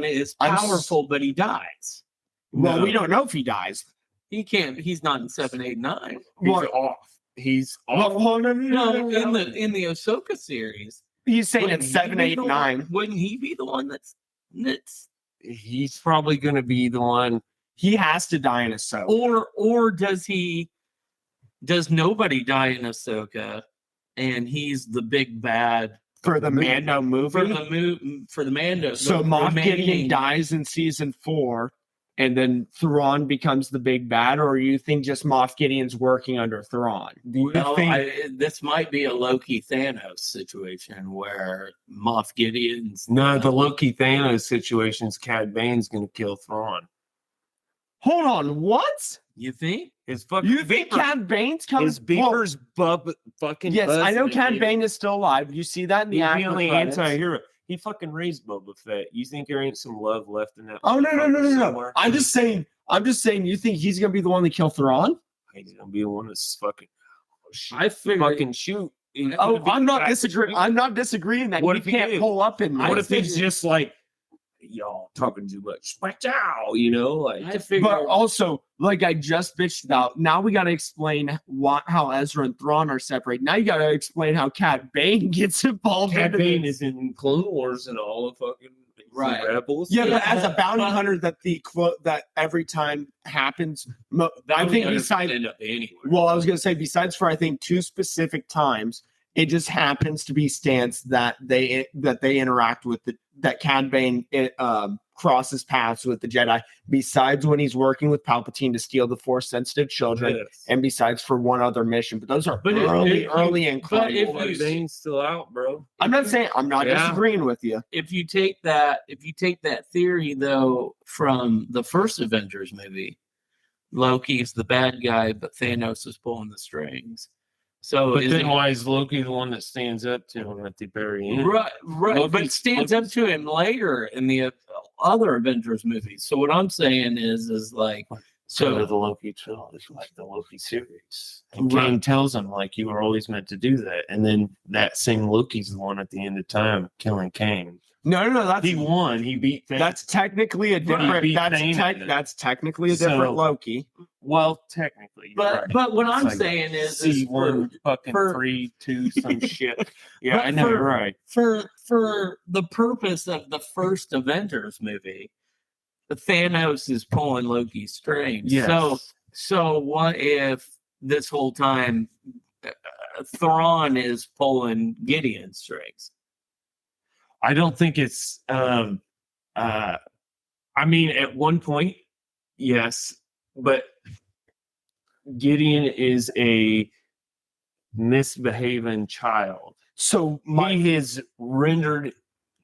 is powerful, but he dies. Well, we don't know if he dies. He can't. He's not in 7, 8, 9. He's off. No, in the Ahsoka series, he's saying it's 7, 8, 9. Wouldn't he be the one that's? He's probably going to be the one. He has to die in Ahsoka, or does he? Does nobody die in Ahsoka, and he's the big bad for the Mando movie? For the Mando. So Moff Gideon dies in season 4. And then Thrawn becomes the big bad, or you think just Moff Gideon's working under Thrawn? This might be a Loki Thanos situation where Moff Gideon's. No, the Loki Thanos situation is Cad Bane's going to kill Thrawn. Hold on, what? You think? His fucking You think beaver- Cad Bane's coming? his beaver's fucking Yes, I know buzzing, Cad dude. Bane is still alive. You see that in the He's the after only credits. anti-hero. He fucking raised Boba Fett. You think there ain't some love left in that? Oh no. somewhere? I'm just saying. You think he's gonna be the one to kill Thrawn? He's gonna be the one that's fucking. I figured. Fucking shoot. Oh, I'm not disagreeing. I'm not disagreeing that What he if he can't did? pull up in. What this. if he's just like, y'all talking too much? Watch out, you know, like. I figured. But also, like I just bitched about, now we got to explain how Ezra and Thrawn are separated. Now you got to explain how Cad Bane gets involved. Cad into Bane this. is in Clone Wars and all the fucking Right. Rebels. Yeah, Yeah, but as a but- bounty but- hunter, that every time happens. I think besides, end up anywhere. well, I was gonna say besides for I think 2 specific times, it just happens to be stance that they interact with that Cad Bane crosses paths with the Jedi. Besides when he's working with Palpatine to steal the Force sensitive children, Yes. and besides for one other mission. But those are But early in but Clone if Wars. you- Bane's still out, bro. I'm not saying I'm not Yeah. disagreeing with you. if you take that theory though from the first Avengers movie, Loki's the bad guy, but Thanos is pulling the strings. So But is then he- why is Loki the one that stands up to him at the very end? right, but Loki's- stands up to him later in the other Avengers movies. So what I'm saying is like So so the Loki trilogy, like the Loki series. And Right. Kane tells him, like, you were always meant to do that. And then that same Loki's the one at the end of time killing Kane. No, that's He won. He beat Thanos. that's technically a different. beat That's Thanos. that's technically a different So- Loki. well, technically. you're but right. but what It's I'm like saying is C1 fucking for- 3-2 some shit. Yeah, But I know, for- you're right. for the purpose of the first Avengers movie, Thanos is pulling Loki's strings. Yes. So what if this whole time Thrawn is pulling Gideon's strings? I don't think it's I mean at one point, yes, but Gideon is a misbehaving child. So He has rendered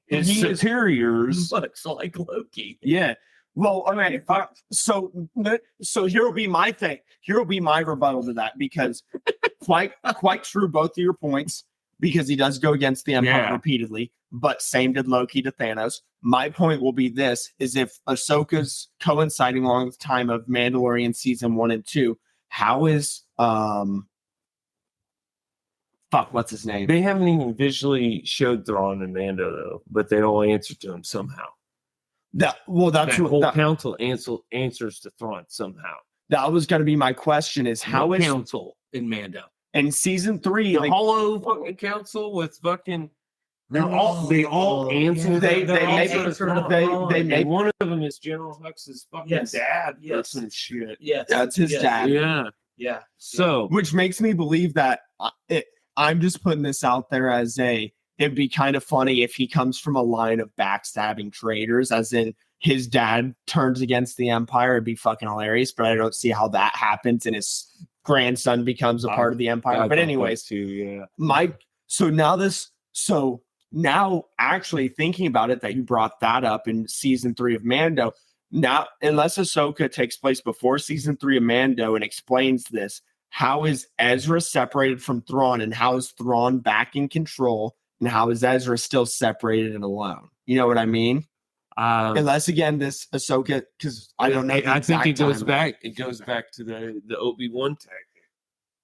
his He is- superiors. Much like Loki. Yeah. Well, I mean, so here will be my thing. Here will be my rebuttal to that because quite true both of your points because he does go against the Empire Yeah. repeatedly, but same did Loki to Thanos. My point will be this: is if Ahsoka's coinciding along with the time of Mandalorian season 1 and 2, how is what's his name? They haven't even visually showed Thrawn and Mando though, but they all answer to him somehow. That's That what whole council answers to Thrawn somehow. that was going to be my question: is how No is council in Mando? in season 3? The like, hollow fucking council with fucking they all answer. They they're all maybe- answer to they- Thrawn. they And may- one of them is General Hux's fucking Yes. dad. Yes. Or some shit. Yes, That's his yes, dad. Yeah. Yeah. So which makes me believe that I'm just putting this out there as it'd be kind of funny if he comes from a line of backstabbing traitors, as in his dad turns against the Empire. It'd be fucking hilarious, but I don't see how that happens and his grandson becomes a part of the Empire. But anyways, too, yeah. So now actually thinking about it, that you brought that up in season 3 of Mando, now unless Ahsoka takes place before season 3 of Mando and explains this, how is Ezra separated from Thrawn, and how is Thrawn back in control, and how is Ezra still separated and alone? You know what I mean? Unless again this Ahsoka, because I don't know. I think it goes timeline. back. It goes back to the Obi-Wan tactic.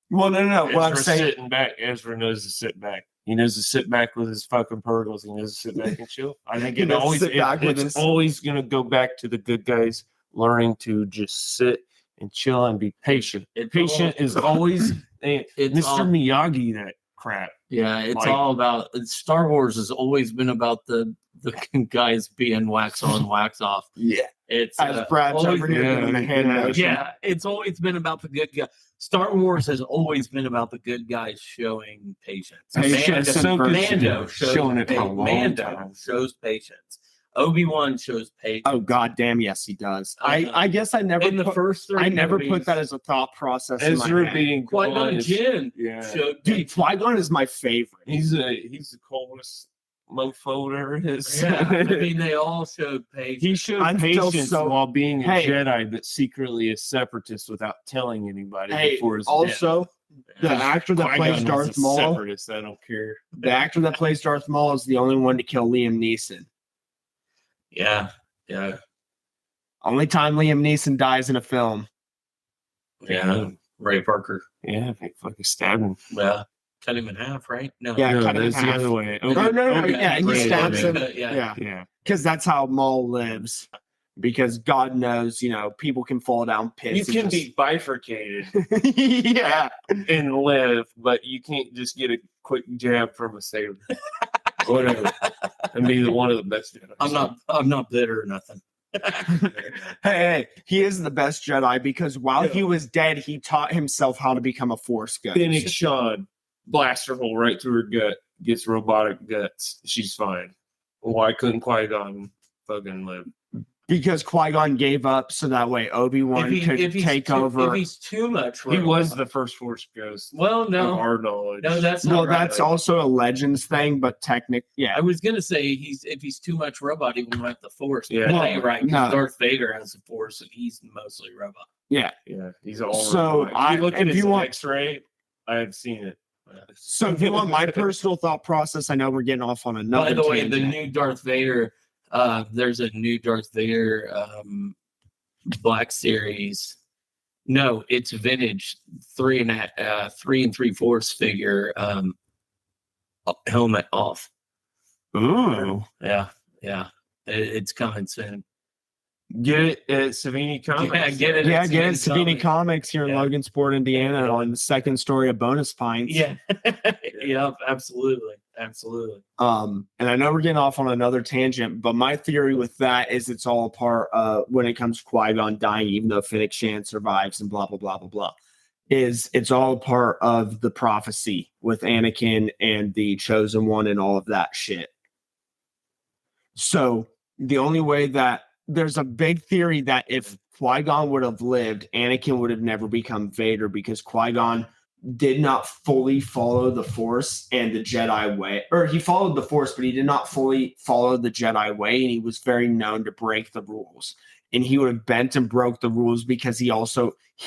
Well, no. What I'm Ezra saying, sitting back. Ezra knows to sit back. He knows to sit back with his fucking purgles. He knows to sit back and chill. I think He it knows to always sit back with it's his- always going to go back to the good guys learning to just sit and chill and be patient. Patient is always It's Mr. all- Miyagi. That crap. Yeah, it's Like- all about Star Wars has always been about the guys being wax on, wax off. yeah, It's as Brad always- jumping in the hand motion. yeah, it's always been about the good guy. Star Wars has always been about the good guys showing patience. Patience and Mando, virtue. Mando shows Showing it for a long Mando time. shows patience. Obi-Wan shows patience. Oh god damn, yes he does. I guess I never In the put, first three I never movies, put that as a thought process in my Ezra head. being Qui-Gon is- Jinn Yeah. showed Dude, patience. Qui-Gon is my favorite. He's the coolest mofo there is. Yeah, I mean, they all showed patience. He showed I'm still patience so- while being a Hey. Jedi, but secretly a separatist without telling anybody Hey, before his death. also, the actor that Qui-Gon plays was Darth a Maul, separatist. I don't care. the actor that plays Darth Maul is the only one to kill Liam Neeson. Yeah. Only time Liam Neeson dies in a film. Yeah. Ray Parker. Yeah, they fucking stabbed him. Yeah. Cut him in half, right? No. Yeah, No, cut him in that's the half. other way. Oh, no, yeah, he Right, stabs right. him. Yeah. Yeah, because that's how Maul lives. Because God knows, people can fall down pits. You and can just- be bifurcated yeah. and live, but you can't just get a quick jab from a saber. Whatever. And be one of the best Jedi. I'm not bitter or nothing. Hey, he is the best Jedi because while Yeah. he was dead, he taught himself how to become a Force ghost. Finish Sean, blaster hole right through her gut, gets robotic guts. She's fine. Why couldn't Qui-Gon fucking live? Because Qui-Gon gave up so that way Obi-Wan could take over. If he's too much, He was the first Force ghost. Well, Of no, our knowledge. no, that's No, not right. that's also a Legends thing, but yeah. I was gonna say if he's too much robot, he won't have the Force. Yeah. But that ain't right. 'Cause No. Darth Vader has the Force, and he's mostly robot. Yeah, he's all. So, robotic. If you look at if his you want- X-ray, I have seen it. So if you want my personal thought process, I know we're getting off on another By the way, tangent. the new Darth Vader, there's a new Darth Vader Black Series. No, it's vintage 3 3/4 figure helmet off. Ooh. Yeah. It's coming soon. Get it at Savini Comics. Yeah, get it. Yeah, at get it. Savini Savini Comics here in Yeah. Logansport, Indiana, on the second story of Bonus Pints. Yeah. Yep. Absolutely. And I know we're getting off on another tangent, but my theory with that is it's all a part when it comes to Qui-Gon dying, even though Fennec Shand survives and blah blah blah blah blah. It's all a part of the prophecy with Anakin and the Chosen One and all of that shit. So the only way that there's a big theory that if Qui-Gon would have lived, Anakin would have never become Vader because Qui-Gon did not fully follow the Force and the Jedi way. Or he followed the Force, but he did not fully follow the Jedi way, and he was very known to break the rules. And he would have bent and broke the rules because he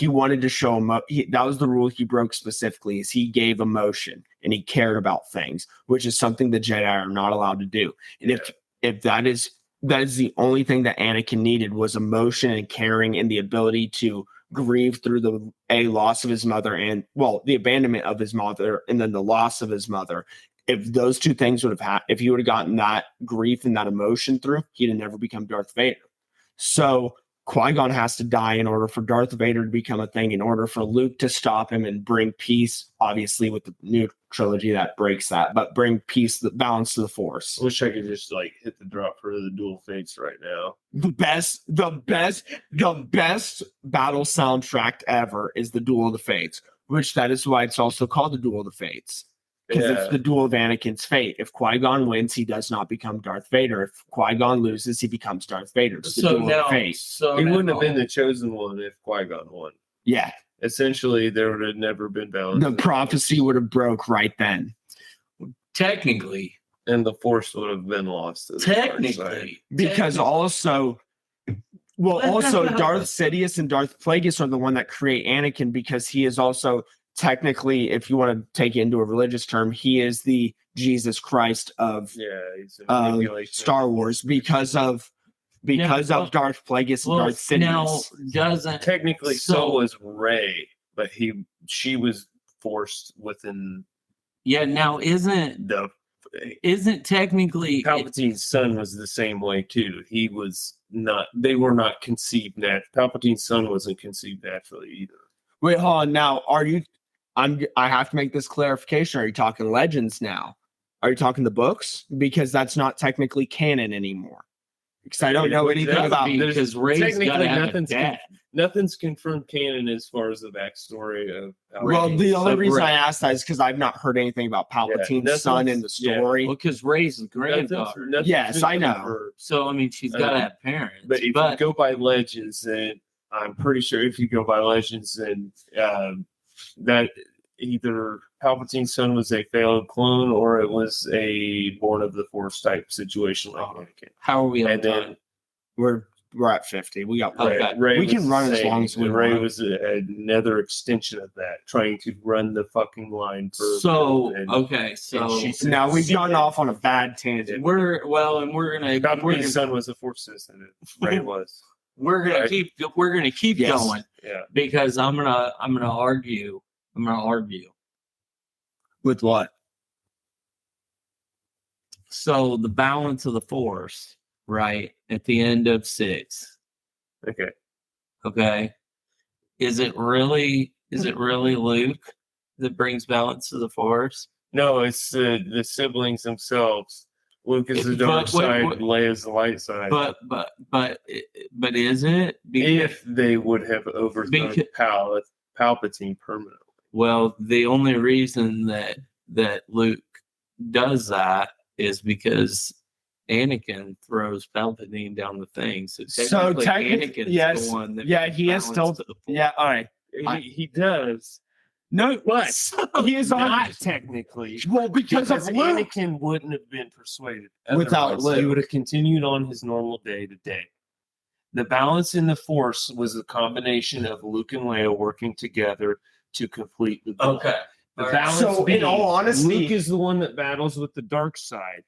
wanted to show that was the rule he broke specifically, is he gave emotion and he cared about things, which is something the Jedi are not allowed to do. And if that is the only thing that Anakin needed was emotion and caring and the ability to grieve through the loss of his mother and the abandonment of his mother and then the loss of his mother. If those two things would have if he would have gotten that grief and that emotion through, he'd have never become Darth Vader. So Qui-Gon has to die in order for Darth Vader to become a thing, in order for Luke to stop him and bring peace, obviously with the new trilogy that breaks that, but bring peace, the balance to the Force. I wish I could just hit the drop for the Dual Fates right now. The best battle soundtrack ever is the Duel of the Fates, which that is why it's also called the Duel of the Fates. Because it's the duel of Anakin's fate. If Qui-Gon wins, he does not become Darth Vader. If Qui-Gon loses, he becomes Darth Vader. It's the duel of fate. He wouldn't have been the chosen one if Qui-Gon won. Yeah. Essentially, there would have never been balance. The prophecy would have broke right then. Technically. And the Force would have been lost. To the dark side. Because also Darth Sidious and Darth Plagueis are the one that create Anakin, because he is also technically, if you want to take it into a religious term, he is the Jesus Christ of Star Wars because of Darth Plagueis and Darth Sidious. Now, doesn't technically so was Rey, but she was forced within. Yeah. Now, isn't technically Palpatine's son was the same way too. He was not. They were not conceived naturally. Palpatine's son wasn't conceived naturally either. Wait, hold on. Now, I have to make this clarification. Are you talking Legends now? Are you talking the books? Because that's not technically canon anymore. Because I don't know anything about. Because Rey's got to have a dad. Nothing's confirmed canon as far as the backstory of. Well, the only reason I asked that is because I've not heard anything about Palpatine's son in the story. Well, because Rey's the granddaughter. Yes, I know. So I mean, she's got to have parents. But if you go by Legends, then I'm pretty sure if you go by Legends, then that either Palpatine's son was a failed clone or it was a born of the Force type situation like Anakin. How are we on And time? then We're at 50. We got Okay. Ray We can was run as saying- long as we Ray want. was another extension of that, trying to run the fucking line for. So and- okay, so and she said- Now we've gone off on a bad tangent. we're gonna Palpatine's son was a Force citizen. Ray was. Right. keep Yes. going Yeah. because I'm gonna argue. I'm gonna argue. With what? So the balance of the Force, right at the end of 6. Okay. Okay, is it really Luke that brings balance to the Force? No, it's the siblings themselves. Luke is the But dark side, what- Leia's the light side. But is it? If they would have overthrown Palpatine permanently. Well, the only reason that Luke does that is because Anakin throws Palpatine down the thing. So technically, Anakin's yes. the one that He is balanced still. to the Force. Yeah, all right. He does. No, But he is on. not technically. Well, because of Luke. Anakin wouldn't have been persuaded. Without Otherwise, he Luke. would have continued on his normal day to day. The balance in the Force was a combination of Luke and Leia working together to complete the goal. Okay. The All right. balance So, in being, all honesty- Luke is the one that battles with the dark side.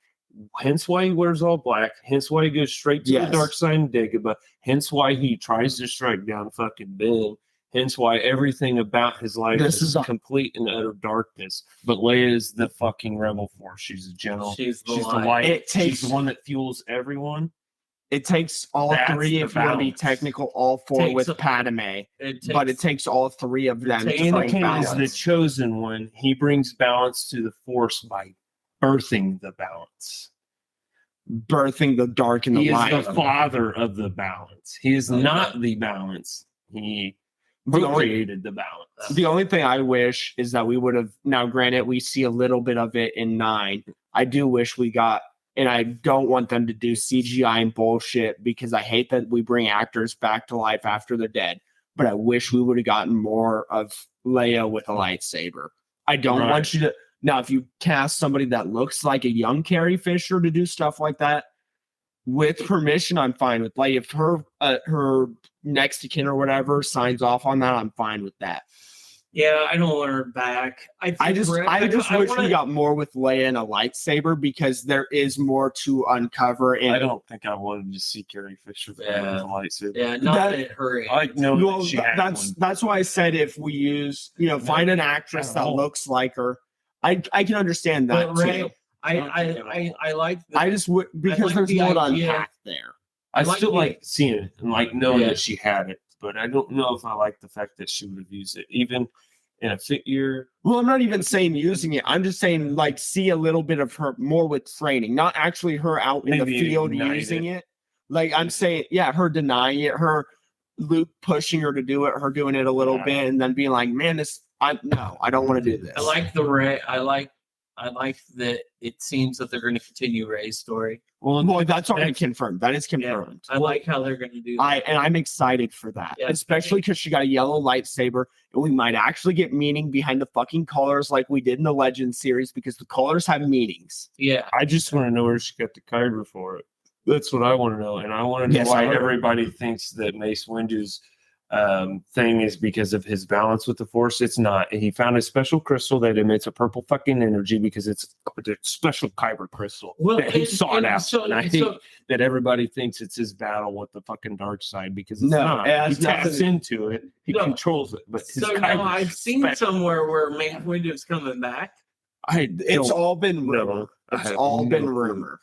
Hence why he wears all black. Hence why he goes straight to Yes. the dark side and Dagobah. Hence why he tries to strike down fucking Ben. Hence why everything about his life This is is a- complete and utter darkness. But Leia is the fucking rebel force. She's a general. She's the She's the light. light. It takes- She's the one that fuels everyone. It takes all That's three, the if you want to be balance. technical, all four Takes with a- Padme. It But it takes all three of them to takes bring Anakin is the balance. chosen one. He brings balance to the force by birthing the balance. Birthing the dark and the He is light. the father of the balance. He is Okay. not the balance. He The only- created the balance. The only thing I wish is that we would have. Now, granted, we see a little bit of it in 9. I do wish we got, and I don't want them to do CGI and bullshit because I hate that we bring actors back to life after they're dead. But I wish we would have gotten more of Leia with a lightsaber. I don't Right. want you to. Now, if you cast somebody that looks like a young Carrie Fisher to do stuff like that, with permission, I'm fine with. Like, if her next of kin or whatever signs off on that, I'm fine with that. Yeah, I don't want her back. I just wish wanna- we got more with Leia and a lightsaber because there is more to uncover. And I don't think I wanted to see Carrie Fisher with Yeah. a lightsaber. Yeah, not That- at her age. I know well, that she had one. that's why I said if we use, find an actress that looks like her, I can understand that But Ray, too. I like. I just would because like there's the more to idea- unpack there. I like still the- like seeing it and like knowing Yeah. that she had it, but I don't know if I like the fact that she would have used it, even in a figure. Well, I'm not even saying using it. I'm just saying like see a little bit of her more with training, not actually her out in the Maybe field ignite using it. Like I'm saying, yeah, her denying it, her Luke pushing her to do it, her doing it a little Yeah. bit, and then being like, "Man, I don't want to do this." I like the Ray. I like that. It seems that they're going to continue Ray's story. Well, Well, that's already that's- confirmed. That is confirmed. I like how they're going to do that. I'm excited for that, Yeah. especially because she got a yellow lightsaber, and we might actually get meaning behind the fucking colors like we did in the Legend series because the colors have meanings. Yeah. I just want to know where she got the kyber for it. That's what I want to know, and I want to know Yes, why I- everybody thinks that Mace Windu's thing is because of his balance with the Force. It's not. He found a special crystal that emits a purple fucking energy because it's a special kyber crystal that he sought out. And I think that everybody thinks it's his battle with the fucking dark side because it's No, not. it has He taps nothing- into it. He No. controls it. But his So kyber's now I've seen special. somewhere where Mace Windu's coming back. It's all been rumor. It's all been rumor.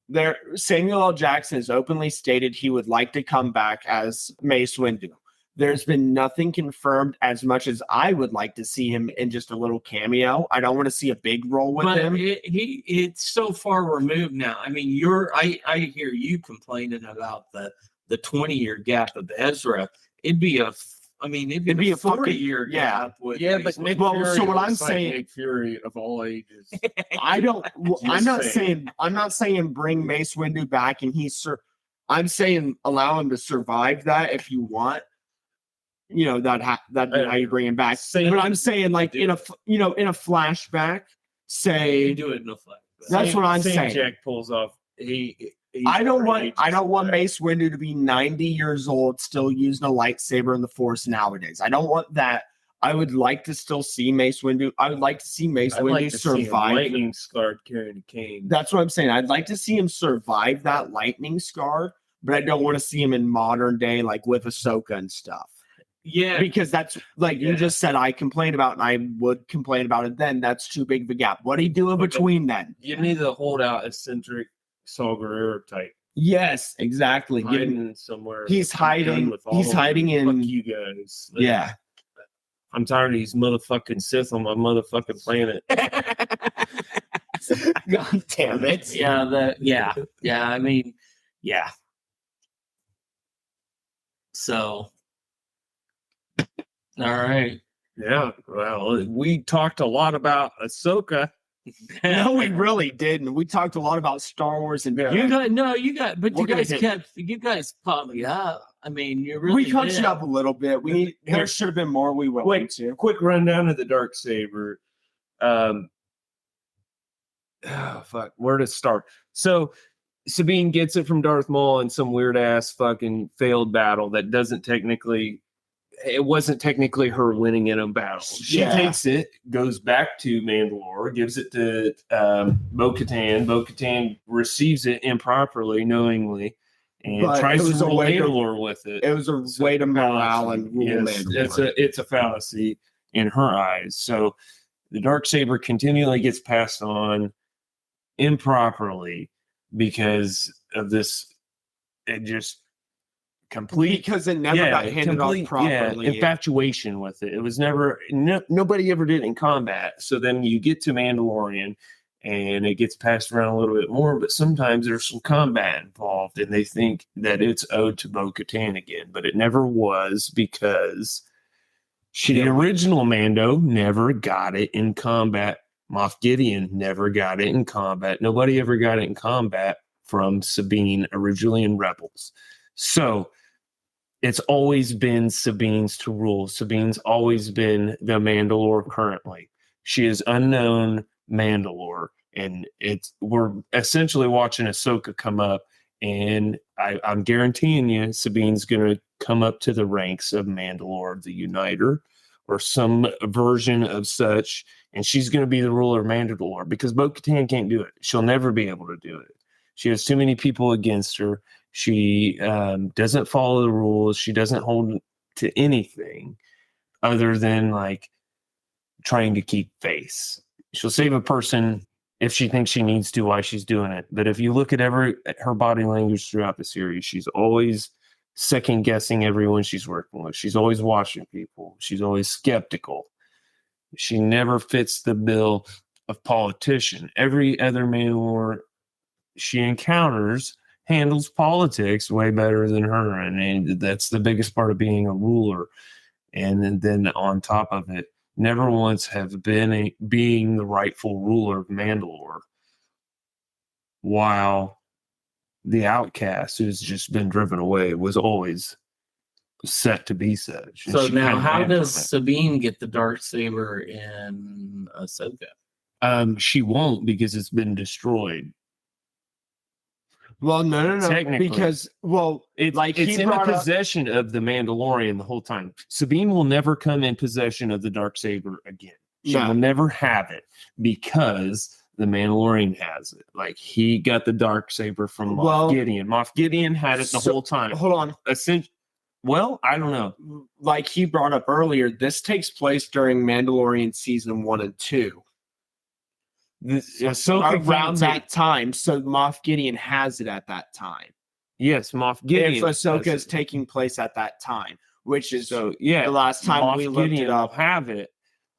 There, Samuel L. Jackson has openly stated he would like to come back as Mace Windu. There's been nothing confirmed as much as I would like to see him in just a little cameo. I don't want to see a big role with But him. it's so far removed now. I mean, I hear you complaining about the 20-year gap of Ezra. It'd be a 40-year yeah. gap. With Yeah, Mace but Nick Windu. Well, Fury so what I'm looks like saying- Nick Fury of all ages. I don't. Just I'm not saying bring Mace Windu back and I'm saying allow him to survive that if you want. that'd be how you bring him back. But I'm saying, like, in a flashback, say You do it in a flashback. That's what I'm saying. Jack pulls off. I don't want Mace Windu to be 90 years old still using a lightsaber in the Force nowadays. I don't want that. I would like to still see Mace Windu. I would like to see Mace Windu survive. Lightning scarred carrying a cane. That's what I'm saying. I'd like to see him survive that lightning scar, but I don't want to see him in modern day, like with Ahsoka and stuff. Yeah, because that's like you just said. I complain about, and I would complain about it then. That's too big of a gap. What do you do in between then? You need to hold out eccentric Saw Gerrera type. Yes, exactly. Hiding somewhere. He's hiding. He's hiding in. Fuck you guys. Yeah. I'm tired of these motherfucking Sith on my motherfucking planet. God damn it. Yeah. I mean, yeah. So, all right. Yeah. Well, we talked a lot about Ahsoka. No, we really didn't. We talked a lot about Star Wars and you guys caught me up. I mean, we caught you up a little bit. There should have been more we went into. Quick rundown of the Darksaber. Fuck, where to start? So Sabine gets it from Darth Maul in some weird ass fucking failed battle that it wasn't technically her winning in a battle. She takes it, goes back to Mandalore, gives it to Bo-Katan. Bo-Katan receives it improperly, knowingly, and tries to rule Mandalore with it. It was a way to morale and rule Mandalore. It's a fallacy in her eyes. So the Darksaber continually gets passed on improperly because of this. It just because it never got handed off properly. Infatuation with it. It was never nobody ever did in combat. So then you get to Mandalorian and it gets passed around a little bit more, but sometimes there's some combat involved and they think that it's owed to Bo-Katan again, but it never was because the original Mando never got it in combat. Moff Gideon never got it in combat. Nobody ever got it in combat from Sabine originally in Rebels. So it's always been Sabine's to rule. Sabine's always been the Mandalore currently. She is unknown Mandalore. And we're essentially watching Ahsoka come up. And I'm guaranteeing you Sabine's going to come up to the ranks of Mandalore, the Uniter, or some version of such. And she's going to be the ruler of Mandalore because Bo-Katan can't do it. She'll never be able to do it. She has too many people against her. She doesn't follow the rules. She doesn't hold to anything other than like trying to keep face. She'll save a person if she thinks she needs to while she's doing it. But if you look at her body language throughout the series, she's always second guessing everyone she's working with. She's always watching people. She's always skeptical. She never fits the bill of politician. Every other Mandalore she encounters handles politics way better than her, and that's the biggest part of being a ruler. And then on top of it, never once have been being the rightful ruler of Mandalore, while the outcast who's just been driven away was always set to be such. So now, how does Sabine get the Darksaber in Ahsoka? She won't because it's been destroyed. Well, no. Because it's in the possession of the Mandalorian the whole time. Sabine will never come in possession of the Darksaber again. She will never have it because the Mandalorian has it. Like he got the Darksaber from Moff Gideon. Moff Gideon had it the whole time. Hold on. Well, I don't know. Like he brought up earlier, this takes place during Mandalorian season 1 and 2. Around that time, so Moff Gideon has it at that time. Yes, Moff Gideon. If Ahsoka is taking place at that time, which is the last time Moff we looked Gideon it up, have it,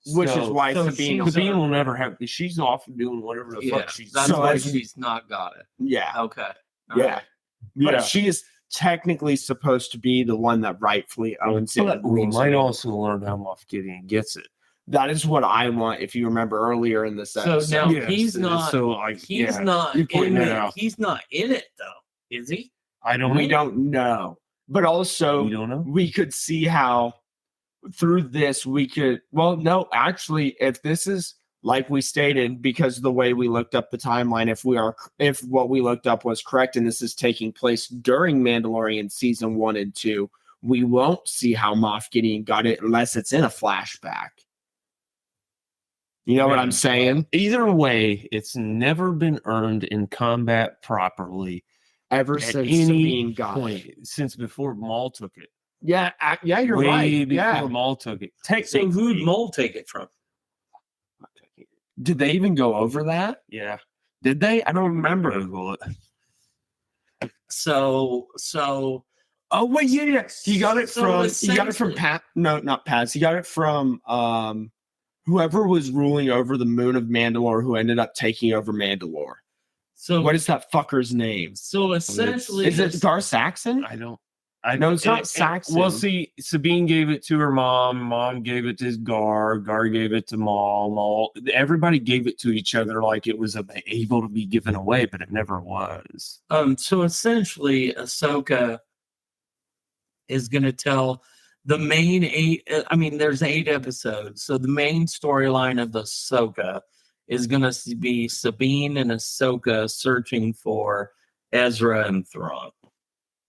which is why Sabine will never have. She's off doing whatever the fuck she's. That's why she's not got it. Yeah. Okay. But she is technically supposed to be the one that rightfully owns it. But we might also learn how Moff Gideon gets it. That is what I want. If you remember earlier in this episode, so now he's not. So he's not in it. He's not in it though, is he? We don't know. But also, we don't know. We could see how through this we could. Well, no, actually, if this is like we stated, because the way we looked up the timeline, if what we looked up was correct, and this is taking place during Mandalorian season 1 and 2, we won't see how Moff Gideon got it unless it's in a flashback. You know what I'm saying? Either way, it's never been earned in combat properly Ever at since any Sabine got point it. since before Maul took it. Yeah, you're Way right. before Yeah. Maul took it. So who'd Mole take it from? Did they even go over that? Yeah. Did they? I don't remember. Google it. So Oh wait, yeah. He got it So from essentially- Pat. No, not Paz. He got it from whoever was ruling over the moon of Mandalore, who ended up taking over Mandalore. so What is that fucker's name? so essentially Is it Gar Saxon? I No, it's not Saxon. Well, see, Sabine gave it to her mom. Mom gave it to Gar. Gar gave it to Maul. Maul. Everybody gave it to each other like it was able to be given away, but it never was. so essentially Ahsoka is going to tell the main 8. I mean, there's 8 episodes, so the main storyline of Ahsoka is going to be Sabine and Ahsoka searching for Ezra and Thrawn.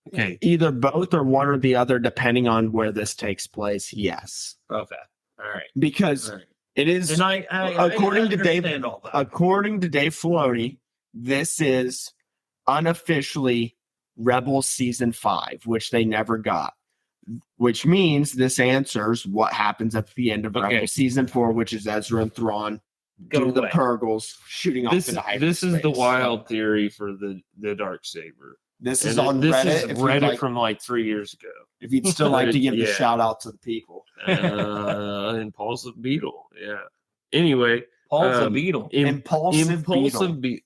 Okay. Either both or one or the other, depending on where this takes place. Yes, Okay, all right, because all right. it is. And I according to Dave, understand all that. according to Dave Filoni, this is unofficially Rebels season 5, which they never got. Which means this answers what happens at the end of Okay. Rebels season 4, which is Ezra and Thrawn Go do the away. Purgles shooting off This into is the hyperspace. wild theory for the dark saber. This is And on this Reddit. is if you'd Reddit like- from like 3 years ago. if you'd still like to give the Yeah. shout out to the people. Impulsive beetle. Yeah. Anyway, Paul's a um, beetle. Impulsive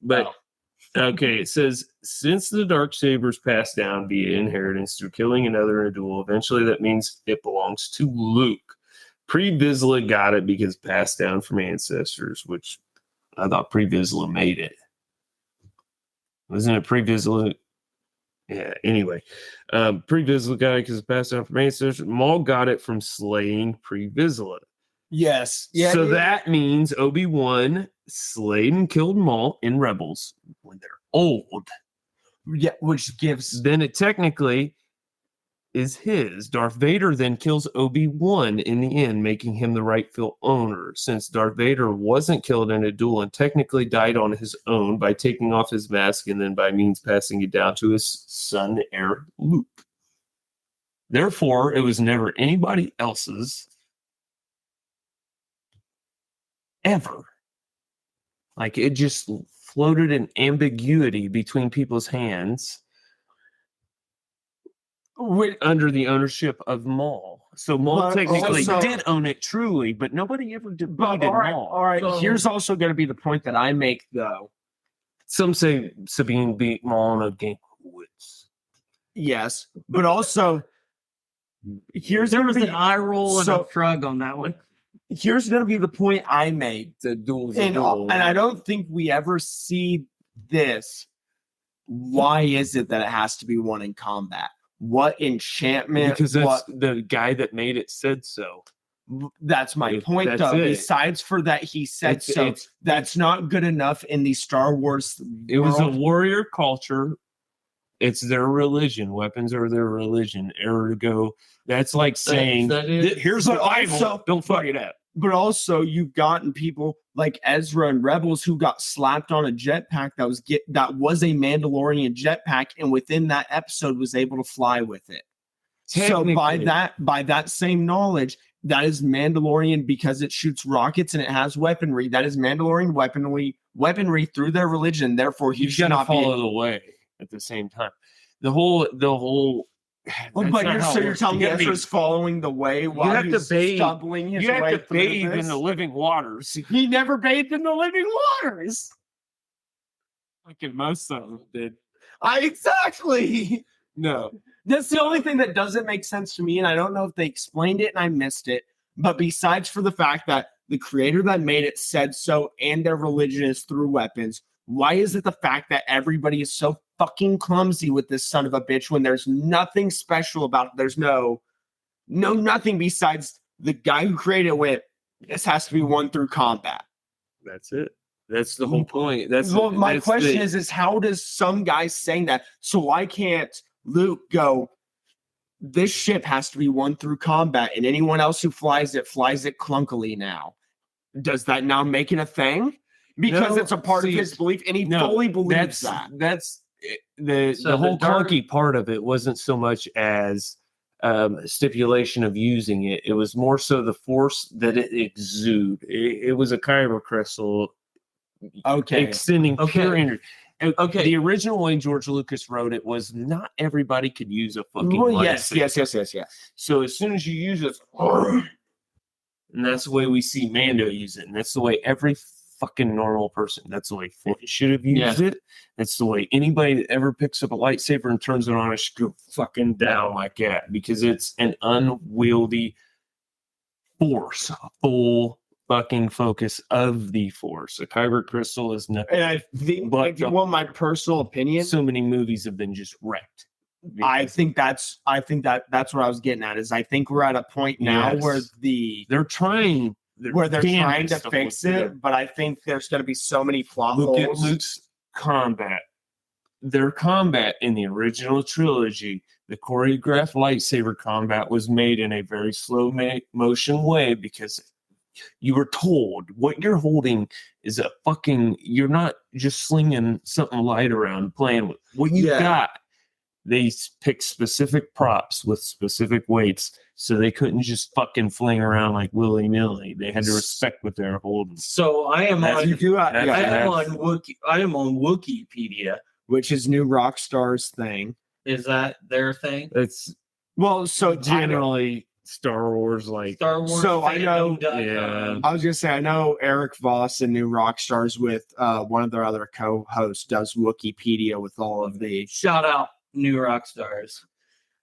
but okay, it says since the dark sabers passed down via inheritance through killing another in a duel, eventually that means it belongs to Luke. Pre Vizsla got it because passed down from ancestors, which I thought Pre Vizsla made it. Wasn't it Pre Vizsla? Yeah, anyway. Pre Vizsla got it because it passed down from ancestors. Maul got it from slaying Pre Vizsla. Yes. So that means Obi-Wan slayed and killed Maul in Rebels when they're old. Yeah, which gives Then it technically is his. Darth Vader then kills Obi-Wan in the end, making him the rightful owner. Since Darth Vader wasn't killed in a duel and technically died on his own by taking off his mask and then by means passing it down to his son, heir Luke. Therefore, it was never anybody else's ever. Like it just floated in ambiguity between people's hands under the ownership of Maul. So Maul But technically also- did own it truly, but nobody ever debated all right, Maul. all right. So- Here's also going to be the point that I make, though. Some say Sabine beat Maul in a game of woods. Yes, but also here's There gonna was be- an eye roll and so- a shrug on that one. here's going to be the point I made. The duel's And I don't think we ever see this. Why is it that it has to be won in combat? What enchantment? because that's what, the guy that made it said so. that's my It- point, that's though. it. Besides for that, he said It's- so. it's- That's not good enough in the Star Wars. It was a world. warrior culture. It's their religion. Weapons are their religion. Ergo, that's like saying, that is- here's the But Bible. also- Don't fuck it up. But also, you've gotten people like Ezra and Rebels who got slapped on a jetpack that was a Mandalorian jetpack, and within that episode was able to fly with it. So by Technically. that same knowledge, that is Mandalorian because it shoots rockets and it has weaponry. That is Mandalorian weaponry through their religion. Therefore, he You should gotta not follow be. the way at the same time. The whole. Oh, that's but not how it you're works. telling me You gotta be- Ezra's following the way while have to he's bathe- stumbling his You have way to through bathe in this? the living waters. He never bathed in the living waters. Fucking most of them did. Exactly. No. That's the only thing that doesn't make sense to me, and I don't know if they explained it and I missed it. But besides for the fact that the creator that made it said so, and their religion is through weapons, why is it the fact that everybody is so fucking clumsy with this son of a bitch when there's nothing special about it? There's no nothing besides the guy who created it went, this has to be won through combat. That's it. That's the whole point. My question is how does some guy saying that? So why can't Luke go, this ship has to be won through combat, and anyone else who flies it clunkily now? Does that now make it a thing? Because it's a part of his belief, and he fully believes that. That's the whole clunky part of it wasn't so much as stipulation of using it. It was more so the force that it exude. It was a kyber crystal. Okay. Extending pure energy. Okay. The original way George Lucas wrote it was not everybody could use a fucking lightsaber. Yes. So as soon as you use it, and that's the way we see Mando use it, and that's the way every fucking normal person, that's the way Finn should have used it. That's the way anybody that ever picks up a lightsaber and turns it on it should go fucking down like that, because it's an unwieldy force, full fucking focus of the force. A kyber crystal is nothing. And I think, if you want my personal opinion, so many movies have been just wrecked. I think that's what I was getting at. Is I think we're at a point now where they're trying to fix it, but I think there's going to be so many plot holes. Luke's combat. Their combat in the original trilogy, the choreographed lightsaber combat was made in a very slow motion way, because you were told what you're holding is a fucking, you're not just slinging something light around playing with what you got. They picked specific props with specific weights, so they couldn't just fucking fling around like willy-nilly. They had to respect what they're holding. So I am on Wikipedia, which is New Rockstar's thing. Is that their thing? It's so generally Star Wars. So I know. Yeah. I was gonna say I know Eric Voss and New Rockstars with one of their other co-hosts does Wikipedia with all of the shout out New Rockstars.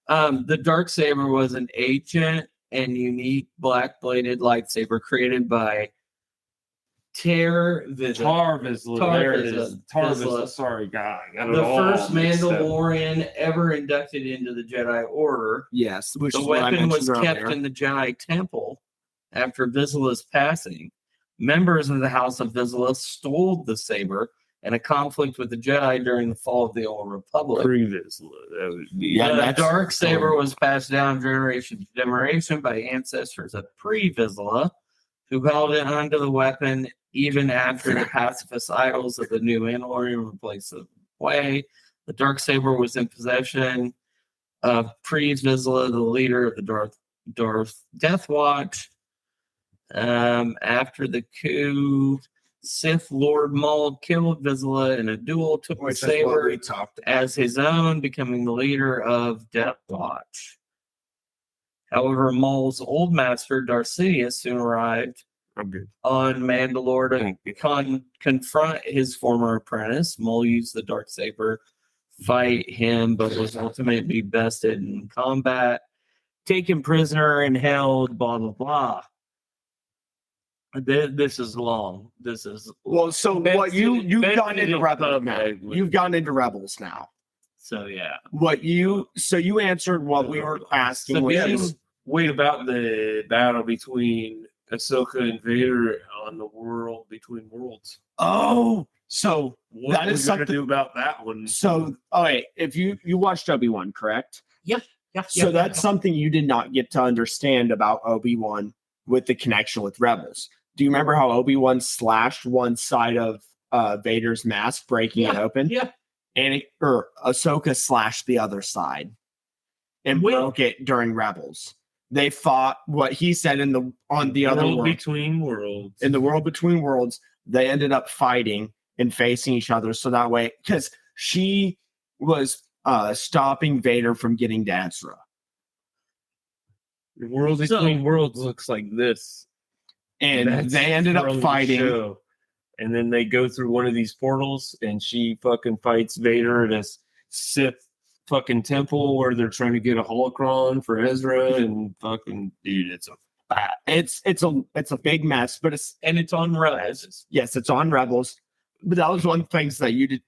The Darksaber was an ancient and unique black-bladed lightsaber created by Tar Vizsla. Sorry, guy. The first Mandalorian ever inducted into the Jedi Order. Yes, the weapon was kept in the Jedi Temple after Vizsla's passing. Members of the House of Vizsla stole the saber in a conflict with the Jedi during the fall of the Old Republic. Pre-Vizsla. The Darksaber was passed down generation to generation by ancestors of pre-Vizsla, who held it onto the weapon even after the pacifist idols of the new Mandalorian replaced the way. The Darksaber was in possession of Pre-Vizsla, the leader of the Darth Death Watch. After the coup, Sith Lord Maul killed Vizsla in a duel, took the saber as his own, becoming the leader of Death Watch. However, Maul's old master, Darth Sidious, soon arrived on Mandalore to confront his former apprentice. Maul used the Darksaber to fight him, but was ultimately bested in combat, taken prisoner, and held, blah, blah, blah. This is long. This is so what you've gotten into Rebels now. You've gotten into Rebels now. So yeah. You answered what we were asking. Wait about the battle between Ahsoka and Vader on the world between worlds. Oh, so what that is something to do about that one. So, if you watched Obi-Wan, correct? Yeah. So that's something you did not get to understand about Obi-Wan with the connection with Rebels. Do you remember how Obi-Wan slashed one side of Vader's mask, breaking it open? Yeah. And Ahsoka slashed the other side and broke it during Rebels. They fought what he said in the world between worlds. In the world between worlds, they ended up fighting and facing each other. So that way, because she was stopping Vader from getting to Ezra. The world between worlds looks like this. And they ended up fighting. And then they go through one of these portals, and she fucking fights Vader in a Sith fucking temple where they're trying to get a holocron for Ezra, and fucking dude, it's a big mess, but it's on Rebels. Yes, it's on Rebels. But that was one of the things that you did.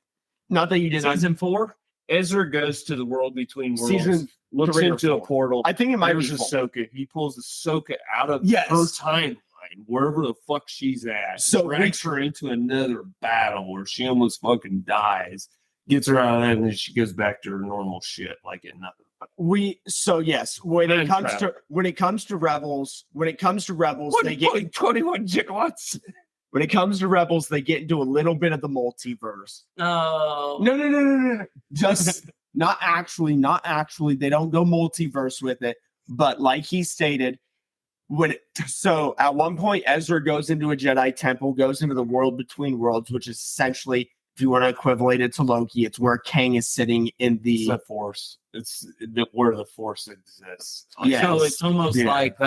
Not that you did season 4. Ezra goes to the world between worlds. looks 3 or into a 4. portal. I think it might be There's 4. Ahsoka. He pulls Ahsoka out of Yes. her timeline, wherever the fuck she's at. So Drags her into another battle where she almost fucking dies. Gets her out of that, and then she goes back to her normal shit, like it nothing. Yes, when it comes to Rebels, they get 21 gigawatts. when it comes to Rebels, they get into a little bit of the multiverse. No. No. Just not actually. They don't go multiverse with it, but like he stated, so at one point Ezra goes into a Jedi temple, goes into the world between worlds, which is essentially, if you want to equivalent it to Loki, it's where Kang is sitting in It's the Force. It's where the Force exists. Yes. So it's almost Yeah. like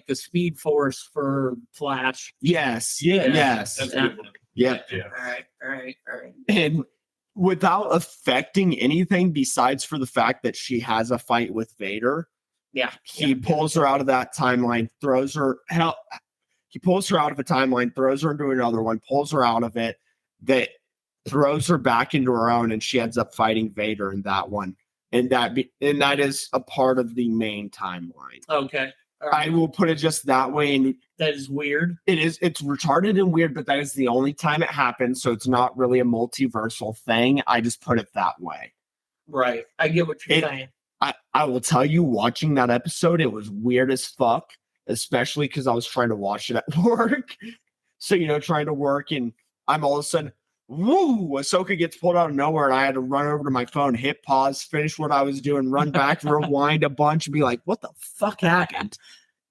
the Speed Force for Flash. Yes. Yeah. Yes. That's a good one. Yeah. All right. And without affecting anything besides for the fact that she has a fight with Vader, he pulls her out of that timeline, he pulls her out of a timeline, throws her into another one, pulls her out of it, that throws her back into her own, and she ends up fighting Vader in that one. And that is a part of the main timeline. Okay. I will put it just that way. And that is weird. it's retarded and weird, but that is the only time it happens. So it's not really a multiversal thing. I just put it that way. Right. I get what you're saying. I will tell you, watching that episode, it was weird as fuck, especially because I was trying to watch it at work. So, trying to work, and I'm all of a sudden, woo, Ahsoka gets pulled out of nowhere, and I had to run over to my phone, hit pause, finish what I was doing, run back, rewind a bunch, and be like, what the fuck happened?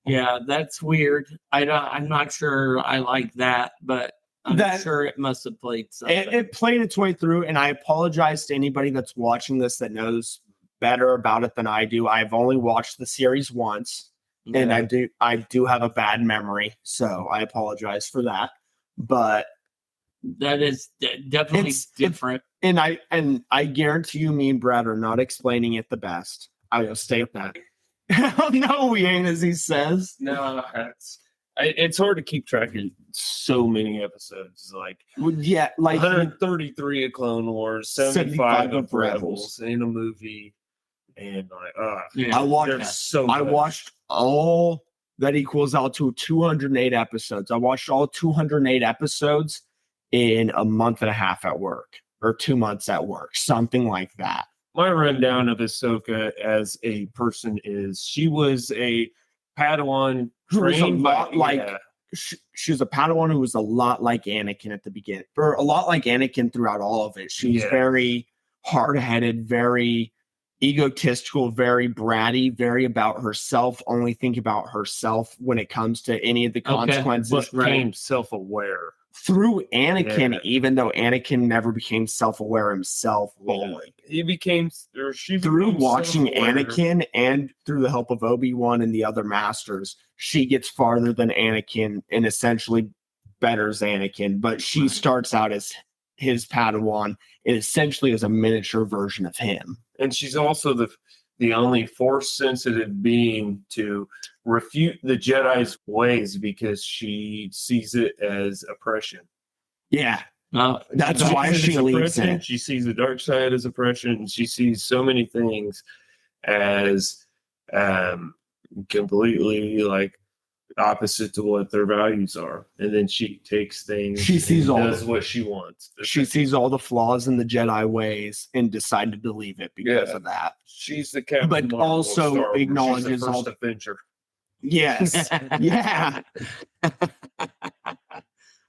Yeah, that's weird. I'm not sure I like that, but I'm sure it must have played something. It played its way through, and I apologize to anybody that's watching this that knows better about it than I do. I've only watched the series once, and I do have a bad memory, so I apologize for that. But that is definitely different. And I guarantee you, me and Brad are not explaining it the best. I will stay with that. No, we ain't, as he says. No, it's hard to keep track of so many episodes. Like 133 of Clone Wars, 75 of Rebels in a movie, and I watched all that equals out to 208 episodes. I watched all 208 episodes in a month and a half at work, or 2 months at work, something like that. My rundown of Ahsoka as a person is she was a Padawan trained she was a Padawan who was a lot like Anakin at the beginning, or a lot like Anakin throughout all of it. She was very hard-headed, very egotistical, very bratty, very about herself, only think about herself when it comes to any of the consequences. But became self-aware. Through Anakin, even though Anakin never became self-aware himself. He became, or she through watching Anakin and through the help of Obi-Wan and the other masters, she gets farther than Anakin and essentially betters Anakin. But she starts out as his Padawan and essentially as a miniature version of him. And she's also the only Force-sensitive being to refute the Jedi's ways because she sees it as oppression. Yeah. That's why she leaves it. She sees the dark side as oppression. She sees so many things as completely like opposite to what their values are. And then she takes things. She sees does what she wants. She sees all the flaws in the Jedi ways and decided to leave it because of that. She's the captain, but also acknowledges all the adventure. Yes. Yeah.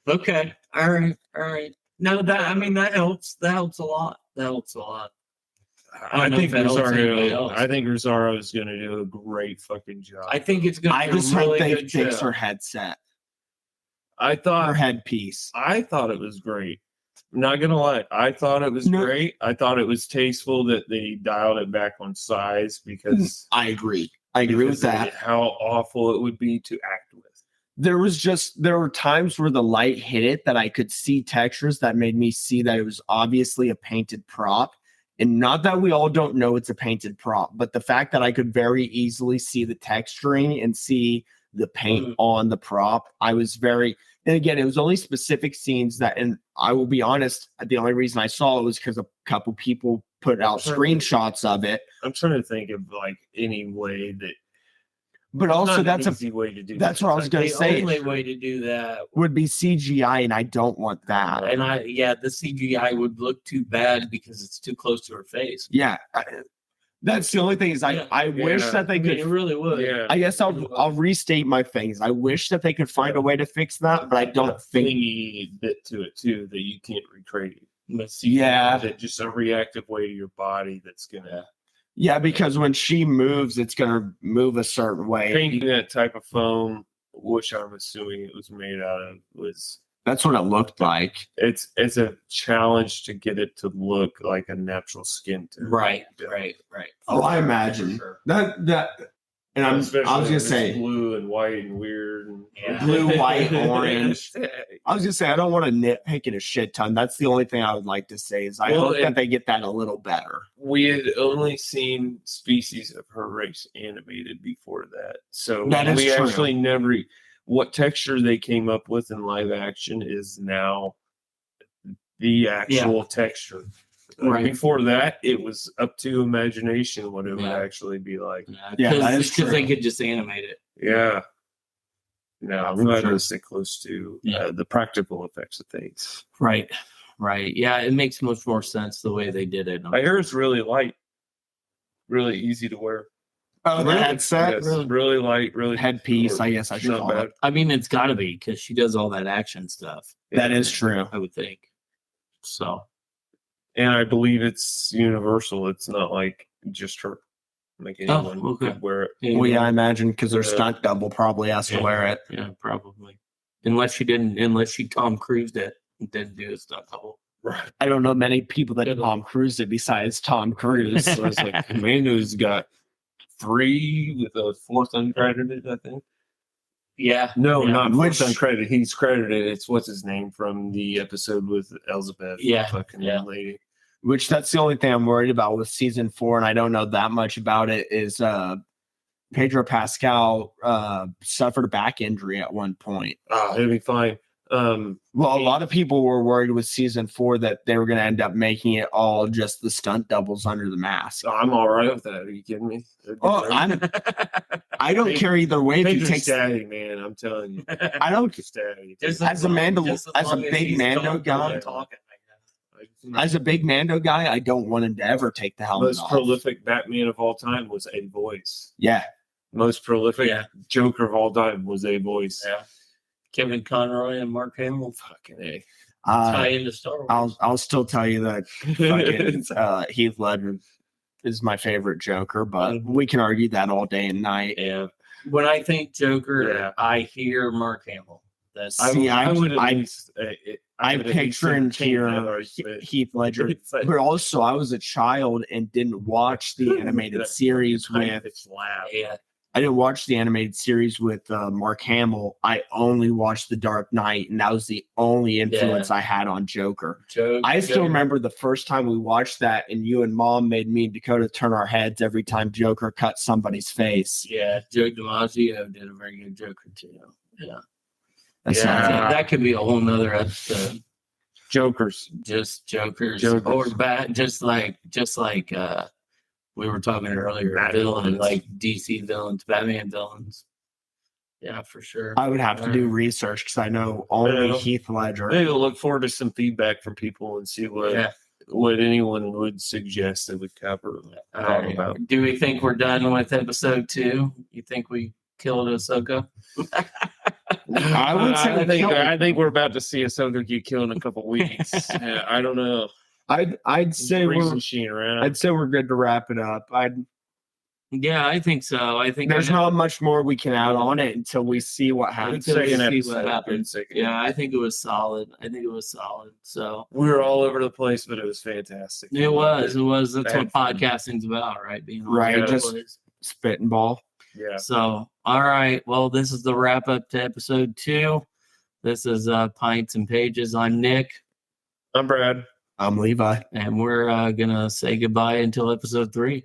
Okay. All right. No, that helps. That helps a lot. I think Rosario is going to do a great fucking job. I think it's going to be I just hope they fix her headset. Her headpiece. I thought it was great. I'm not going to lie. I thought it was great. I thought it was tasteful that they dialed it back on size because I agree. I agree with that. How awful it would be to act with. There were times where the light hit it that I could see textures that made me see that it was obviously a painted prop. And not that we all don't know it's a painted prop, but the fact that I could very easily see the texturing and see the paint on the prop, I was very, and again, it was only specific scenes that, and I will be honest, the only reason I saw it was because a couple people put out screenshots of it. I'm trying to think of like any way that. But also, That's that's an easy way to do. that's what I was going to The say. only way to do that Would be CGI, and I don't want that. the CGI would look too bad because it's too close to her face. Yeah, that's the only thing is I wish that they could. It really would. Yeah. I guess I'll restate my things. I wish that they could find a way to fix that, but I don't think. Thingy bit to it too that you can't recreate. Yeah. That just a reactive way to your body that's gonna. Yeah, because when she moves, it's gonna move a certain way. Painting that type of foam, which I'm assuming it was made out of, was That's what it looked like. it's a challenge to get it to look like a natural skin tone. Right. Oh, I imagine that. And I was gonna say blue and white and weird and blue, white, orange. I was gonna say I don't want to nitpick it a shit ton. That's the only thing I would like to say is I hope that they get that a little better. We had only seen species of her race animated before that, so That is we true. actually never. What texture they came up with in live action is now the actual texture. Right. Before that, it was up to imagination what it would Yeah. actually be like. Yeah, that is because they true. could just animate it. Yeah. No, I'm For glad sure. to stay close to the practical effects of things. Right. Yeah, it makes much more sense the way they did it. My hair is really light, really easy to wear. Oh, the headset, Yes, really light, really headpiece. I guess I should not call bad. it. I mean, it's got to be because she does all that action stuff. That is true. I would think. So And I believe it's universal. It's not like just her. Like anyone okay. could wear it. Well, yeah, I imagine because their Yeah. stunt double probably has to wear it. Yeah, probably. Unless she Tom Cruised it and didn't do a stunt double. Right. I don't know many people that Tom Cruise it besides Tom Cruise. So it's like Amanda's got 3 with a 4th uncredited, I think. Yeah. No, Yeah. not 4th Which- uncredited. He's credited. It's what's his name from the episode with Elizabeth. Yeah, Fucking yeah. lady. Which that's the only thing I'm worried about with season 4, and I don't know that much about it, is Pedro Pascal suffered a back injury at one point. It'll be fine. Well, a lot of people were worried with season 4 that they were going to end up making it all just the stunt doubles under the mask. I'm all right with that. Are you kidding me? Oh, I don't care either way if you Pedro's take. daddy, man. I'm telling you. I don't. Pedro's daddy. As a big Mando guy, as a big Mando guy, I don't want him to ever take the helmet Most off. prolific Batman of all time was a voice. Yeah, Most prolific Yeah. Joker of all time was a voice. Yeah. Kevin Conroy and Mark Hamill Fucking A. tie into Star Wars. I'll still tell you that fucking Heath Ledger is my favorite Joker, but we can argue that all day and night. Yeah. When I think Joker, Yeah. I hear Mark Hamill. That's I would at I- least. I would at picture and least entertain hear that argument. Heath Ledger, It's like- but also I was a child and didn't watch the animated series with. It's loud. yeah. I didn't watch the animated series with Mark Hamill. I only watched The Dark Knight, and that was the only influence I had on Joker. I still remember the first time we watched that, and you and Mom made me and Dakota turn our heads every time Joker cut somebody's face. Yeah, Joe DiMaggio did a very good Joker too. Yeah. That's Yeah. not That could be a whole nother episode. Jokers. Just Jokers. Jokers. Or bad just like we were talking earlier, Bad villains, villains. like DC villains, Batman villains. Yeah, for sure. I would have to do research because I know only Yeah. Heath Ledger. Maybe we'll look forward to some feedback from people and see what anyone would suggest that we cover. Talk about. Do we think we're done with episode 2? You think we killed Ahsoka? I would say I think we're about to see Ahsoka get killed in a couple weeks. Yeah, I don't know. I'd say Reason she ain't around. I'd say we're good to wrap it up. Yeah, I think so. I think There's not much more we can add on it until we see what Good happens. Until we second see episode. what happens. Good second Yeah, I think it was solid. So We were all over the place, but it was fantastic. it was. That's Bad what fun. podcasting's about, right? Being all Right, over the just- place. Spit and ball. Yeah. So, all right. Well, this is the wrap up to episode 2. This is Pints and Pages. I'm Nick, I'm Brad. I'm Levi. and we're gonna say goodbye until episode 3.